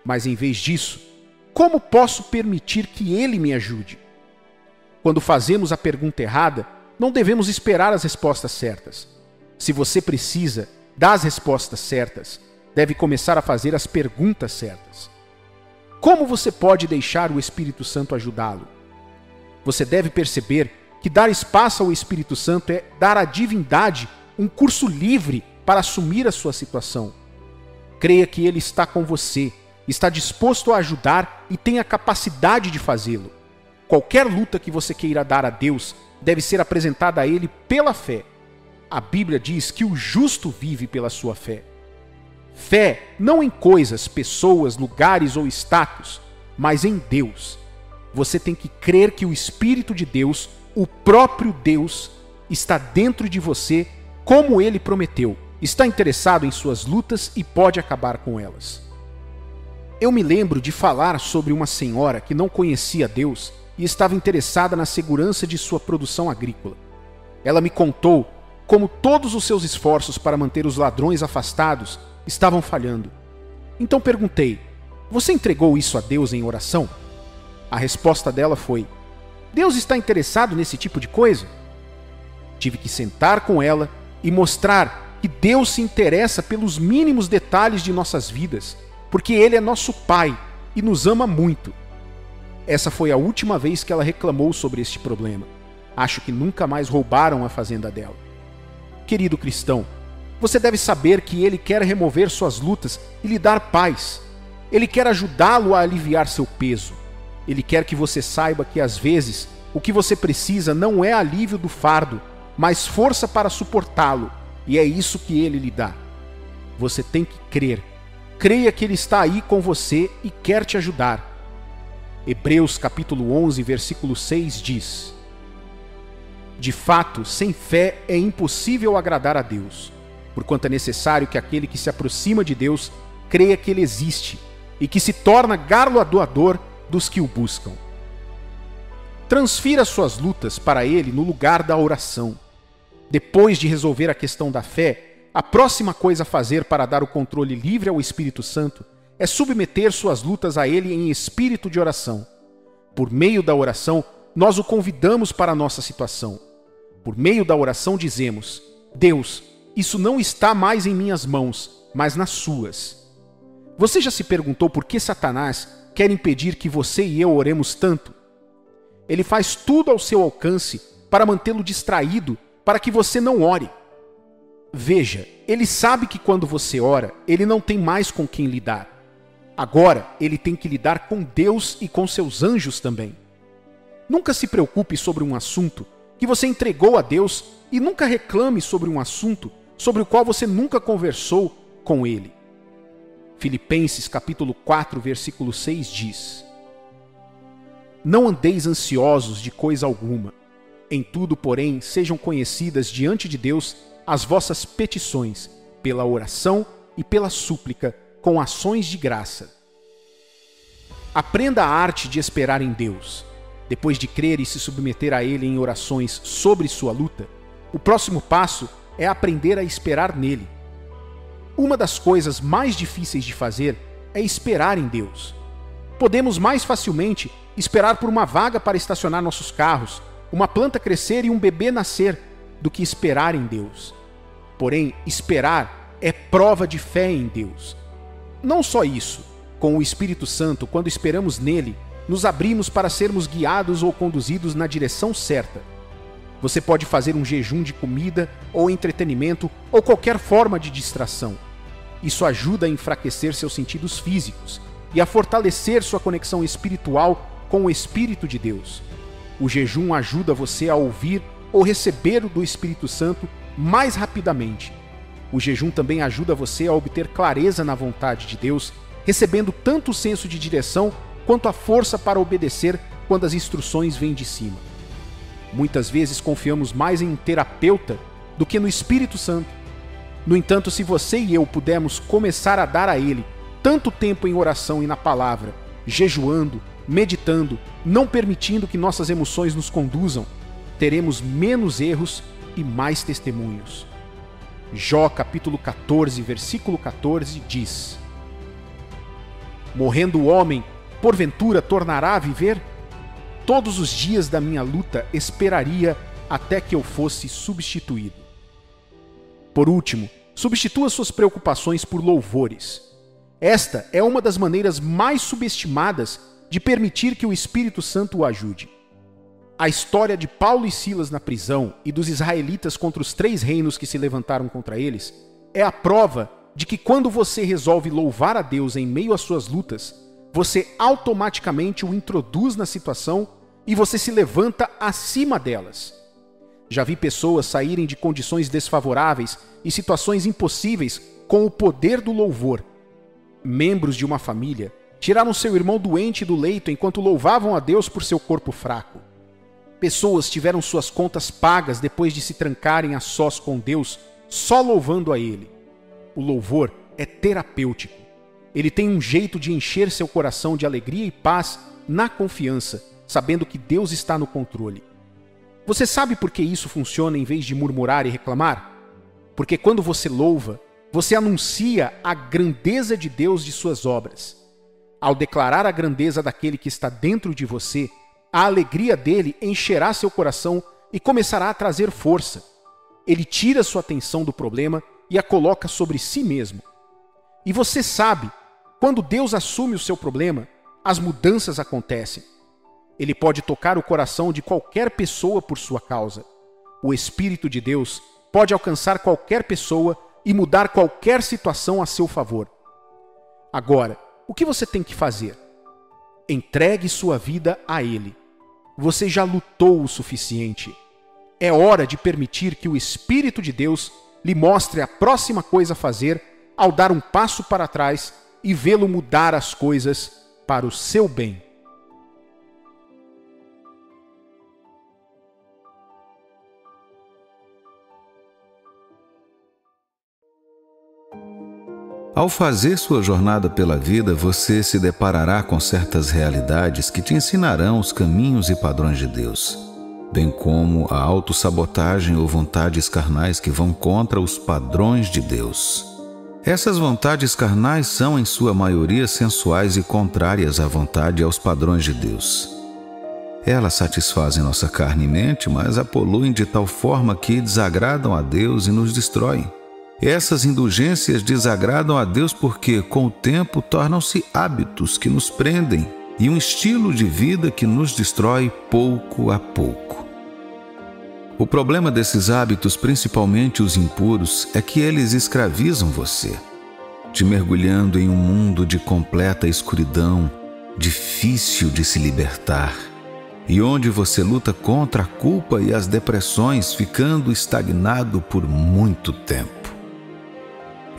Speaker 3: mas em vez disso, como posso permitir que ele me ajude? Quando fazemos a pergunta errada, não devemos esperar as respostas certas. Se você precisa das respostas certas, deve começar a fazer as perguntas certas. Como você pode deixar o Espírito Santo ajudá-lo? Você deve perceber que dar espaço ao Espírito Santo é dar à divindade um curso livre para assumir a sua situação. Creia que Ele está com você, está disposto a ajudar e tem a capacidade de fazê-lo. Qualquer luta que você queira dar a Deus deve ser apresentada a Ele pela fé. A Bíblia diz que o justo vive pela sua fé. Fé não em coisas, pessoas, lugares ou status, mas em Deus. Você tem que crer que o Espírito de Deus, o próprio Deus, está dentro de você como Ele prometeu. Está interessado em suas lutas e pode acabar com elas. Eu me lembro de falar sobre uma senhora que não conhecia Deus e estava interessada na segurança de sua produção agrícola. Ela me contou como todos os seus esforços para manter os ladrões afastados estavam falhando. Então perguntei, você entregou isso a Deus em oração? A resposta dela foi, Deus está interessado nesse tipo de coisa? Tive que sentar com ela e mostrar que Deus se interessa pelos mínimos detalhes de nossas vidas, porque Ele é nosso Pai e nos ama muito. Essa foi a última vez que ela reclamou sobre este problema. Acho que nunca mais roubaram a fazenda dela. Querido cristão, você deve saber que Ele quer remover suas lutas e lhe dar paz. Ele quer ajudá-lo a aliviar seu peso. Ele quer que você saiba que às vezes o que você precisa não é alívio do fardo, mas força para suportá-lo, e é isso que Ele lhe dá. Você tem que crer. Creia que Ele está aí com você e quer te ajudar. Hebreus capítulo 11, versículo 6 diz: De fato, sem fé é impossível agradar a Deus, porquanto é necessário que aquele que se aproxima de Deus creia que Ele existe e que se torna galardoador dos que o buscam. Transfira suas lutas para Ele no lugar da oração. Depois de resolver a questão da fé, a próxima coisa a fazer para dar o controle livre ao Espírito Santo é submeter suas lutas a Ele em espírito de oração. Por meio da oração, nós o convidamos para a nossa situação. Por meio da oração dizemos, Deus, isso não está mais em minhas mãos, mas nas suas. Você já se perguntou por que Satanás quer impedir que você e eu oremos tanto? Ele faz tudo ao seu alcance para mantê-lo distraído, para que você não ore. Veja, ele sabe que quando você ora, ele não tem mais com quem lidar. Agora, ele tem que lidar com Deus e com seus anjos também. Nunca se preocupe sobre um assunto que você entregou a Deus e nunca reclame sobre um assunto sobre o qual você nunca conversou com Ele. Filipenses capítulo 4, versículo 6 diz: Não andeis ansiosos de coisa alguma. Em tudo, porém, sejam conhecidas diante de Deus as vossas petições, pela oração e pela súplica, com ações de graça. Aprenda a arte de esperar em Deus. Depois de crer e se submeter a Ele em orações sobre sua luta, o próximo passo é aprender a esperar nele. Uma das coisas mais difíceis de fazer é esperar em Deus. Podemos mais facilmente esperar por uma vaga para estacionar nossos carros, uma planta crescer e um bebê nascer, do que esperar em Deus. Porém, esperar é prova de fé em Deus. Não só isso, com o Espírito Santo, quando esperamos nele, nos abrimos para sermos guiados ou conduzidos na direção certa. Você pode fazer um jejum de comida ou entretenimento ou qualquer forma de distração. Isso ajuda a enfraquecer seus sentidos físicos e a fortalecer sua conexão espiritual com o Espírito de Deus. O jejum ajuda você a ouvir ou receber do Espírito Santo mais rapidamente. O jejum também ajuda você a obter clareza na vontade de Deus, recebendo tanto o senso de direção quanto a força para obedecer quando as instruções vêm de cima. Muitas vezes confiamos mais em um terapeuta do que no Espírito Santo. No entanto, se você e eu pudermos começar a dar a Ele tanto tempo em oração e na palavra, jejuando, meditando, não permitindo que nossas emoções nos conduzam, teremos menos erros e mais testemunhos. Jó capítulo 14, versículo 14 diz: morrendo o homem, porventura tornará a viver? Todos os dias da minha luta esperaria até que eu fosse substituído. Por último, substitua suas preocupações por louvores. Esta é uma das maneiras mais subestimadas de permitir que o Espírito Santo o ajude. A história de Paulo e Silas na prisão e dos israelitas contra os 3 reinos que se levantaram contra eles é a prova de que quando você resolve louvar a Deus em meio às suas lutas, você automaticamente o introduz na situação e você se levanta acima delas. Já vi pessoas saírem de condições desfavoráveis e situações impossíveis com o poder do louvor. Membros de uma família tiraram seu irmão doente do leito enquanto louvavam a Deus por seu corpo fraco. Pessoas tiveram suas contas pagas depois de se trancarem a sós com Deus, só louvando a Ele. O louvor é terapêutico. Ele tem um jeito de encher seu coração de alegria e paz na confiança, sabendo que Deus está no controle. Você sabe por que isso funciona em vez de murmurar e reclamar? Porque quando você louva, você anuncia a grandeza de Deus de suas obras. Ao declarar a grandeza daquele que está dentro de você, a alegria dele encherá seu coração e começará a trazer força. Ele tira sua atenção do problema e a coloca sobre si mesmo. E você sabe, quando Deus assume o seu problema, as mudanças acontecem. Ele pode tocar o coração de qualquer pessoa por sua causa. O Espírito de Deus pode alcançar qualquer pessoa e mudar qualquer situação a seu favor. Agora, o que você tem que fazer? Entregue sua vida a Ele. Você já lutou o suficiente. É hora de permitir que o Espírito de Deus lhe mostre a próxima coisa a fazer ao dar um passo para trás e vê-lo mudar as coisas para o seu bem.
Speaker 1: Ao fazer sua jornada pela vida, você se deparará com certas realidades que te ensinarão os caminhos e padrões de Deus, bem como a autossabotagem ou vontades carnais que vão contra os padrões de Deus. Essas vontades carnais são, em sua maioria, sensuais e contrárias à vontade e aos padrões de Deus. Elas satisfazem nossa carne e mente, mas a poluem de tal forma que desagradam a Deus e nos destroem. Essas indulgências desagradam a Deus porque, com o tempo, tornam-se hábitos que nos prendem e um estilo de vida que nos destrói pouco a pouco. O problema desses hábitos, principalmente os impuros, é que eles escravizam você, te mergulhando em um mundo de completa escuridão, difícil de se libertar, e onde você luta contra a culpa e as depressões, ficando estagnado por muito tempo.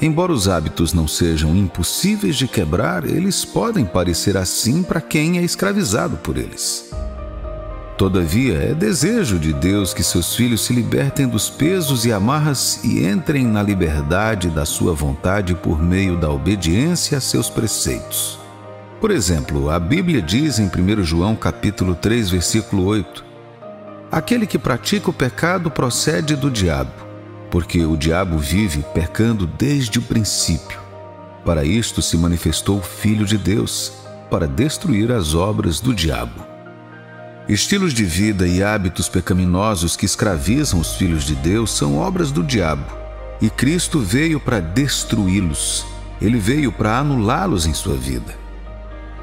Speaker 1: Embora os hábitos não sejam impossíveis de quebrar, eles podem parecer assim para quem é escravizado por eles. Todavia, é desejo de Deus que seus filhos se libertem dos pesos e amarras e entrem na liberdade da sua vontade por meio da obediência a seus preceitos. Por exemplo, a Bíblia diz em 1 João capítulo 3, versículo 8: aquele que pratica o pecado procede do diabo, porque o diabo vive pecando desde o princípio. Para isto se manifestou o Filho de Deus, para destruir as obras do diabo. Estilos de vida e hábitos pecaminosos que escravizam os filhos de Deus são obras do diabo, e Cristo veio para destruí-los. Ele veio para anulá-los em sua vida.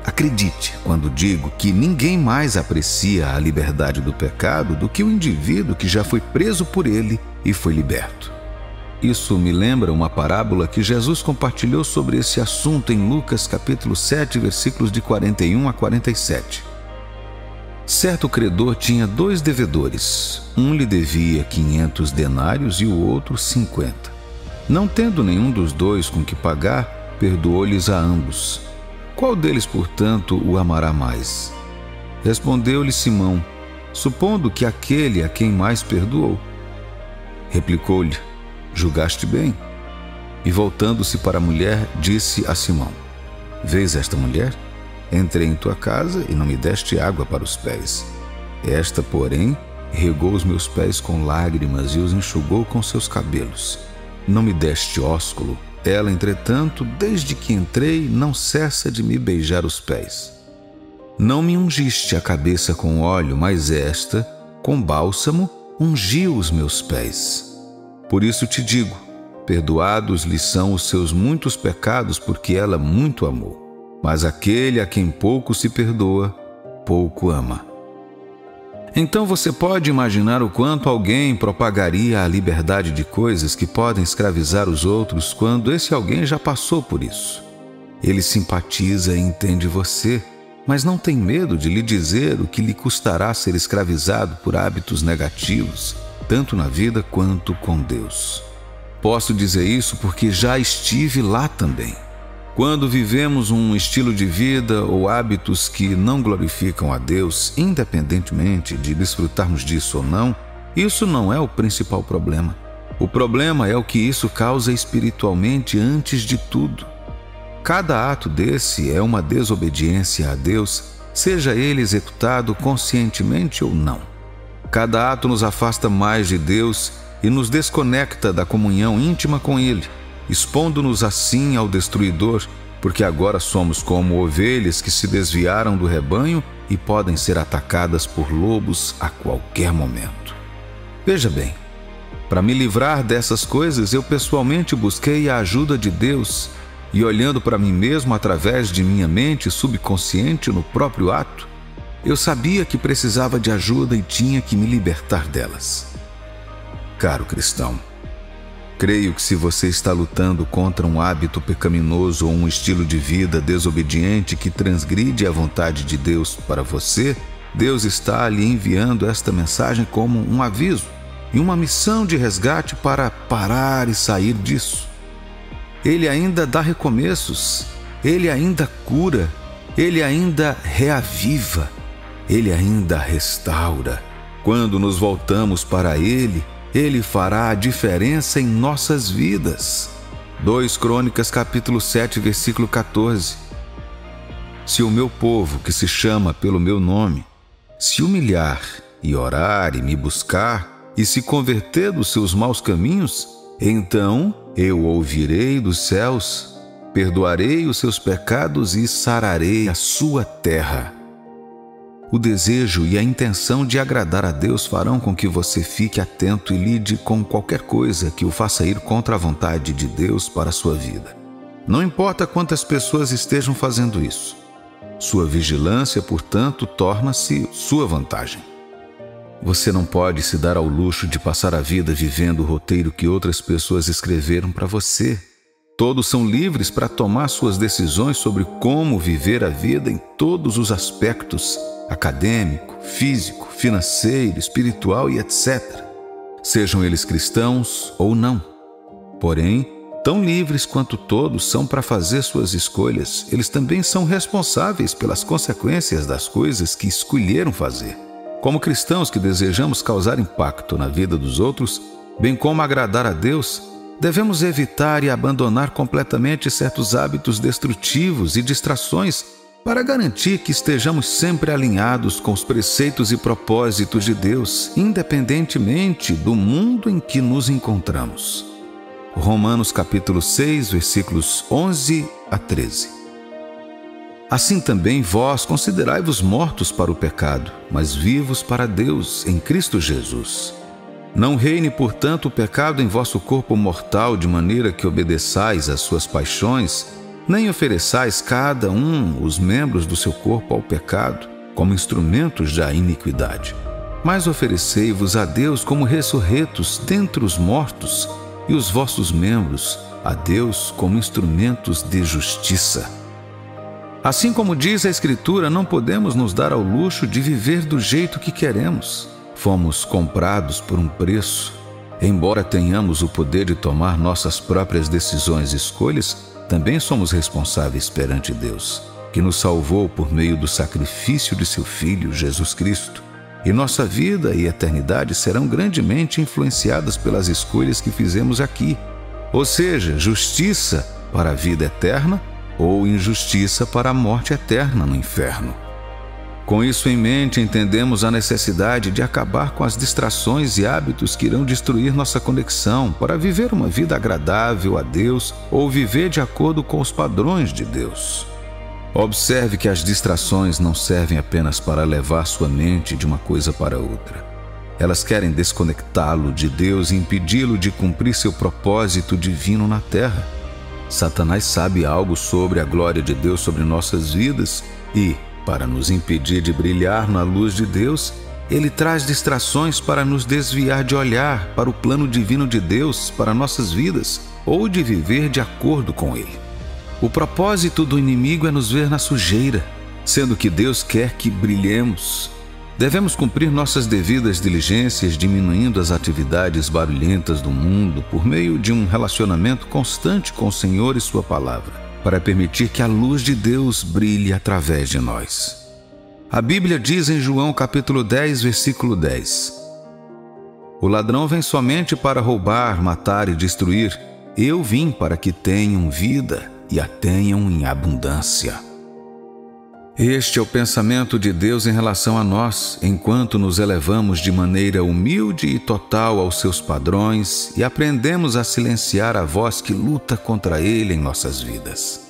Speaker 1: Acredite quando digo que ninguém mais aprecia a liberdade do pecado do que o indivíduo que já foi preso por ele e foi liberto. Isso me lembra uma parábola que Jesus compartilhou sobre esse assunto em Lucas capítulo 7, versículos de 41 a 47. Certo credor tinha 2 devedores. Um lhe devia 500 denários e o outro 50. Não tendo nenhum dos 2 com que pagar, perdoou-lhes a ambos. Qual deles, portanto, o amará mais? Respondeu-lhe Simão, supondo que aquele a quem mais perdoou. Replicou-lhe, julgaste bem. E voltando-se para a mulher, disse a Simão, vês esta mulher? Entrei em tua casa e não me deste água para os pés. Esta, porém, regou os meus pés com lágrimas e os enxugou com seus cabelos. Não me deste ósculo. Ela, entretanto, desde que entrei, não cessa de me beijar os pés. Não me ungiste a cabeça com óleo, mas esta, com bálsamo, ungiu os meus pés. Por isso te digo, perdoados lhe são os seus muitos pecados, porque ela muito amou. Mas aquele a quem pouco se perdoa, pouco ama. Então você pode imaginar o quanto alguém propagaria a liberdade de coisas que podem escravizar os outros quando esse alguém já passou por isso. Ele simpatiza e entende você, mas não tem medo de lhe dizer o que lhe custará ser escravizado por hábitos negativos, tanto na vida quanto com Deus. Posso dizer isso porque já estive lá também. Quando vivemos um estilo de vida ou hábitos que não glorificam a Deus, independentemente de desfrutarmos disso ou não, isso não é o principal problema. O problema é o que isso causa espiritualmente antes de tudo. Cada ato desse é uma desobediência a Deus, seja ele executado conscientemente ou não. Cada ato nos afasta mais de Deus e nos desconecta da comunhão íntima com Ele, expondo-nos assim ao destruidor, porque agora somos como ovelhas que se desviaram do rebanho e podem ser atacadas por lobos a qualquer momento. Veja bem, para me livrar dessas coisas, eu pessoalmente busquei a ajuda de Deus e, olhando para mim mesmo através de minha mente subconsciente no próprio ato, eu sabia que precisava de ajuda e tinha que me libertar delas. Caro cristão, creio que se você está lutando contra um hábito pecaminoso ou um estilo de vida desobediente que transgride a vontade de Deus para você, Deus está lhe enviando esta mensagem como um aviso e uma missão de resgate para parar e sair disso. Ele ainda dá recomeços, Ele ainda cura, Ele ainda reaviva, Ele ainda restaura. Quando nos voltamos para Ele, Ele fará a diferença em nossas vidas. 2 Crônicas capítulo 7, versículo 14. Se o meu povo, que se chama pelo meu nome, se humilhar e orar e me buscar e se converter dos seus maus caminhos, então eu ouvirei dos céus, perdoarei os seus pecados e sararei a sua terra. O desejo e a intenção de agradar a Deus farão com que você fique atento e lide com qualquer coisa que o faça ir contra a vontade de Deus para a sua vida. Não importa quantas pessoas estejam fazendo isso. Sua vigilância, portanto, torna-se sua vantagem. Você não pode se dar ao luxo de passar a vida vivendo o roteiro que outras pessoas escreveram para você. Todos são livres para tomar suas decisões sobre como viver a vida em todos os aspectos: acadêmico, físico, financeiro, espiritual e etc. Sejam eles cristãos ou não. Porém, tão livres quanto todos são para fazer suas escolhas, eles também são responsáveis pelas consequências das coisas que escolheram fazer. Como cristãos que desejamos causar impacto na vida dos outros, bem como agradar a Deus, devemos evitar e abandonar completamente certos hábitos destrutivos e distrações para garantir que estejamos sempre alinhados com os preceitos e propósitos de Deus, independentemente do mundo em que nos encontramos. Romanos capítulo 6, versículos 11 a 13. Assim também vós considerai-vos mortos para o pecado, mas vivos para Deus em Cristo Jesus. Não reine, portanto, o pecado em vosso corpo mortal, de maneira que obedeçais às suas paixões, nem ofereçais cada um os membros do seu corpo ao pecado, como instrumentos da iniquidade. Mas oferecei-vos a Deus como ressurretos dentre os mortos, e os vossos membros a Deus como instrumentos de justiça. Assim como diz a Escritura, não podemos nos dar ao luxo de viver do jeito que queremos. Fomos comprados por um preço. Embora tenhamos o poder de tomar nossas próprias decisões e escolhas, também somos responsáveis perante Deus, que nos salvou por meio do sacrifício de seu Filho, Jesus Cristo. E nossa vida e eternidade serão grandemente influenciadas pelas escolhas que fizemos aqui. Ou seja, justiça para a vida eterna ou injustiça para a morte eterna no inferno. Com isso em mente, entendemos a necessidade de acabar com as distrações e hábitos que irão destruir nossa conexão para viver uma vida agradável a Deus ou viver de acordo com os padrões de Deus. Observe que as distrações não servem apenas para levar sua mente de uma coisa para outra. Elas querem desconectá-lo de Deus e impedi-lo de cumprir seu propósito divino na terra. Satanás sabe algo sobre a glória de Deus sobre nossas vidas e, para nos impedir de brilhar na luz de Deus, ele traz distrações para nos desviar de olhar para o plano divino de Deus para nossas vidas ou de viver de acordo com ele. O propósito do inimigo é nos ver na sujeira, sendo que Deus quer que brilhemos. Devemos cumprir nossas devidas diligências, diminuindo as atividades barulhentas do mundo por meio de um relacionamento constante com o Senhor e sua palavra, para permitir que a luz de Deus brilhe através de nós. A Bíblia diz em João capítulo 10, versículo 10: O ladrão vem somente para roubar, matar e destruir. Eu vim para que tenham vida e a tenham em abundância. Este é o pensamento de Deus em relação a nós, enquanto nos elevamos de maneira humilde e total aos seus padrões e aprendemos a silenciar a voz que luta contra Ele em nossas vidas.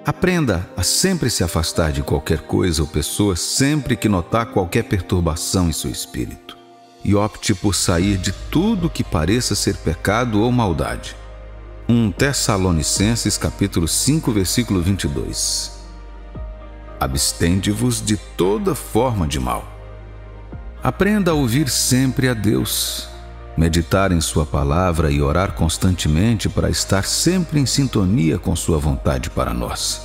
Speaker 1: Aprenda a sempre se afastar de qualquer coisa ou pessoa sempre que notar qualquer perturbação em seu espírito, e opte por sair de tudo que pareça ser pecado ou maldade. 1 Tessalonicenses capítulo 5, versículo 22. Abstende-vos de toda forma de mal. Aprenda a ouvir sempre a Deus, meditar em sua palavra e orar constantemente para estar sempre em sintonia com sua vontade para nós.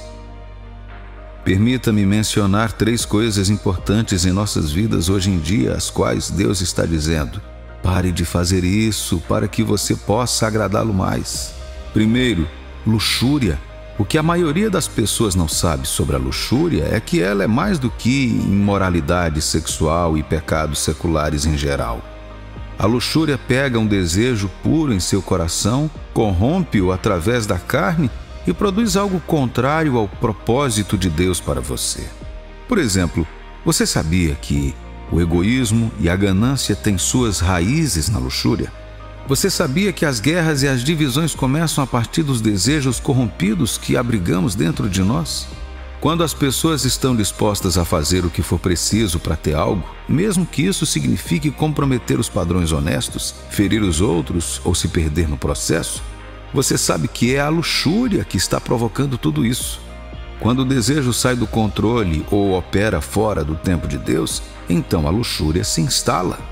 Speaker 1: Permita-me mencionar 3 coisas importantes em nossas vidas hoje em dia, as quais Deus está dizendo: pare de fazer isso para que você possa agradá-lo mais. Primeiro, luxúria. O que a maioria das pessoas não sabe sobre a luxúria é que ela é mais do que imoralidade sexual e pecados seculares em geral. A luxúria pega um desejo puro em seu coração, corrompe-o através da carne e produz algo contrário ao propósito de Deus para você. Por exemplo, você sabia que o egoísmo e a ganância têm suas raízes na luxúria? Você sabia que as guerras e as divisões começam a partir dos desejos corrompidos que abrigamos dentro de nós? Quando as pessoas estão dispostas a fazer o que for preciso para ter algo, mesmo que isso signifique comprometer os padrões honestos, ferir os outros ou se perder no processo, você sabe que é a luxúria que está provocando tudo isso. Quando o desejo sai do controle ou opera fora do tempo de Deus, então a luxúria se instala.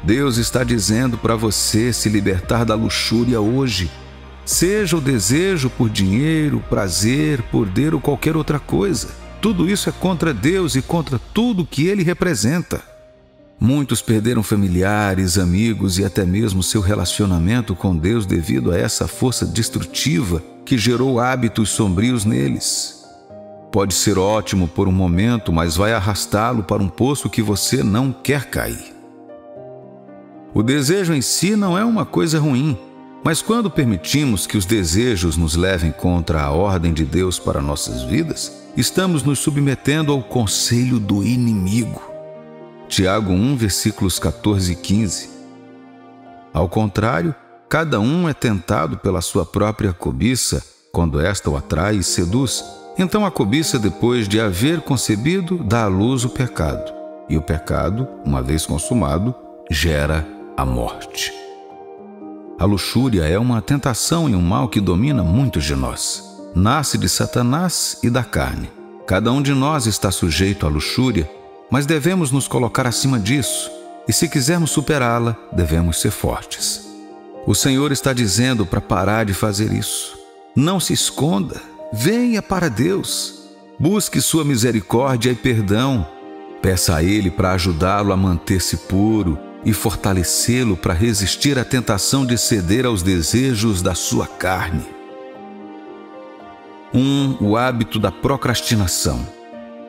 Speaker 1: Deus está dizendo para você se libertar da luxúria hoje. Seja o desejo por dinheiro, prazer, poder ou qualquer outra coisa. Tudo isso é contra Deus e contra tudo que Ele representa. Muitos perderam familiares, amigos e até mesmo seu relacionamento com Deus devido a essa força destrutiva que gerou hábitos sombrios neles. Pode ser ótimo por um momento, mas vai arrastá-lo para um poço que você não quer cair. O desejo em si não é uma coisa ruim, mas quando permitimos que os desejos nos levem contra a ordem de Deus para nossas vidas, estamos nos submetendo ao conselho do inimigo. Tiago 1, versículos 14 e 15. Ao contrário, cada um é tentado pela sua própria cobiça, quando esta o atrai e seduz, Então a cobiça, depois de haver concebido, dá à luz o pecado. E o pecado, uma vez consumado, gera a morte. A luxúria é uma tentação e um mal que domina muitos de nós. Nasce de Satanás e da carne. Cada um de nós está sujeito à luxúria, mas devemos nos colocar acima disso. E se quisermos superá-la, devemos ser fortes. O Senhor está dizendo para parar de fazer isso. Não se esconda. Venha para Deus. Busque sua misericórdia e perdão. Peça a Ele para ajudá-lo a manter-se puro e fortalecê-lo para resistir à tentação de ceder aos desejos da sua carne. 1. O hábito da procrastinação.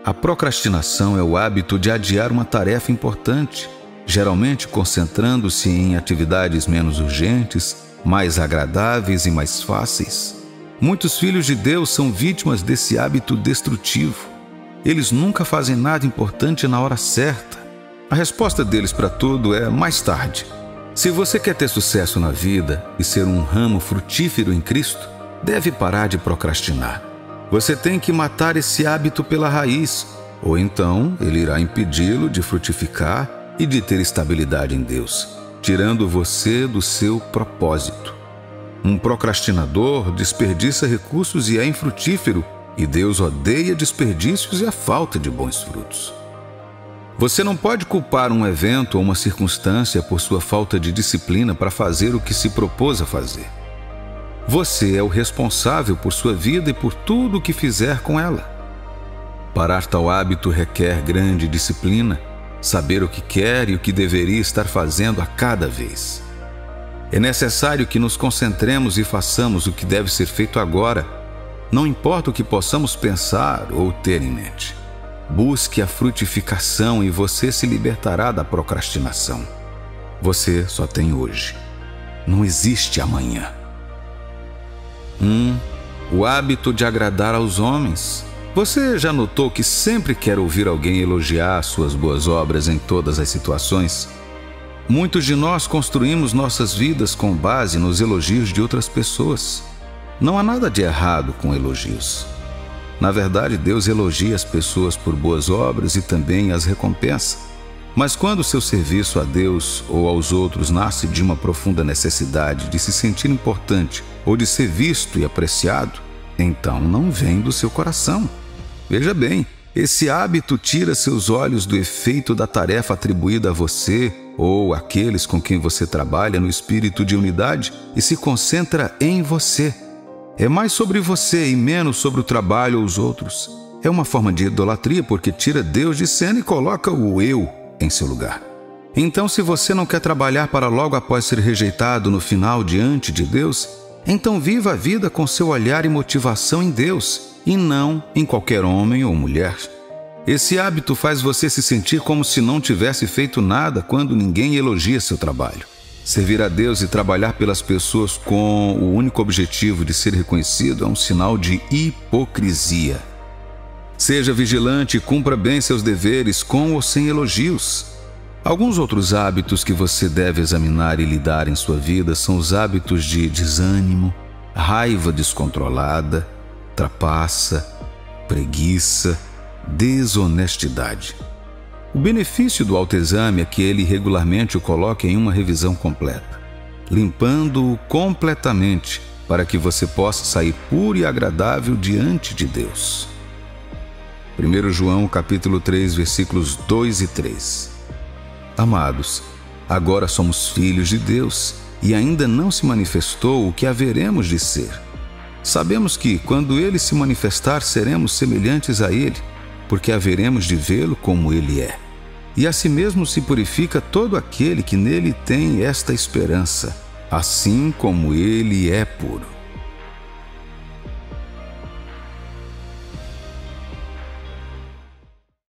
Speaker 1: A procrastinação é o hábito de adiar uma tarefa importante, geralmente concentrando-se em atividades menos urgentes, mais agradáveis e mais fáceis. Muitos filhos de Deus são vítimas desse hábito destrutivo. Eles nunca fazem nada importante na hora certa. A resposta deles para tudo é mais tarde. Se você quer ter sucesso na vida e ser um ramo frutífero em Cristo, deve parar de procrastinar. Você tem que matar esse hábito pela raiz, ou então ele irá impedi-lo de frutificar e de ter estabilidade em Deus, tirando você do seu propósito. Um procrastinador desperdiça recursos e é infrutífero, e Deus odeia desperdícios e a falta de bons frutos. Você não pode culpar um evento ou uma circunstância por sua falta de disciplina para fazer o que se propôs a fazer. Você é o responsável por sua vida e por tudo o que fizer com ela. Parar tal hábito requer grande disciplina, saber o que quer e o que deveria estar fazendo a cada vez. É necessário que nos concentremos e façamos o que deve ser feito agora, não importa o que possamos pensar ou ter em mente. Busque a frutificação e você se libertará da procrastinação. Você só tem hoje. Não existe amanhã. 1. O hábito de agradar aos homens. Você já notou que sempre quer ouvir alguém elogiar suas boas obras em todas as situações? Muitos de nós construímos nossas vidas com base nos elogios de outras pessoas. Não há nada de errado com elogios. Na verdade, Deus elogia as pessoas por boas obras e também as recompensa. Mas quando seu serviço a Deus ou aos outros nasce de uma profunda necessidade de se sentir importante ou de ser visto e apreciado, então não vem do seu coração. Veja bem, esse hábito tira seus olhos do efeito da tarefa atribuída a você ou àqueles com quem você trabalha no espírito de unidade e se concentra em você. É mais sobre você e menos sobre o trabalho ou os outros. É uma forma de idolatria porque tira Deus de cena e coloca o eu em seu lugar. Então, se você não quer trabalhar para logo após ser rejeitado no final diante de Deus, então viva a vida com seu olhar e motivação em Deus e não em qualquer homem ou mulher. Esse hábito faz você se sentir como se não tivesse feito nada quando ninguém elogia seu trabalho. Servir a Deus e trabalhar pelas pessoas com o único objetivo de ser reconhecido é um sinal de hipocrisia. Seja vigilante e cumpra bem seus deveres com ou sem elogios. Alguns outros hábitos que você deve examinar e lidar em sua vida são os hábitos de desânimo, raiva descontrolada, trapaça, preguiça, desonestidade. O benefício do autoexame é que ele regularmente o coloque em uma revisão completa, limpando-o completamente para que você possa sair puro e agradável diante de Deus. 1 João capítulo 3, versículos 2 e 3. Amados, agora somos filhos de Deus e ainda não se manifestou o que haveremos de ser. Sabemos que, quando Ele se manifestar, seremos semelhantes a Ele, porque haveremos de vê-lo como Ele é. E a si mesmo se purifica todo aquele que nele tem esta esperança, assim como Ele é puro.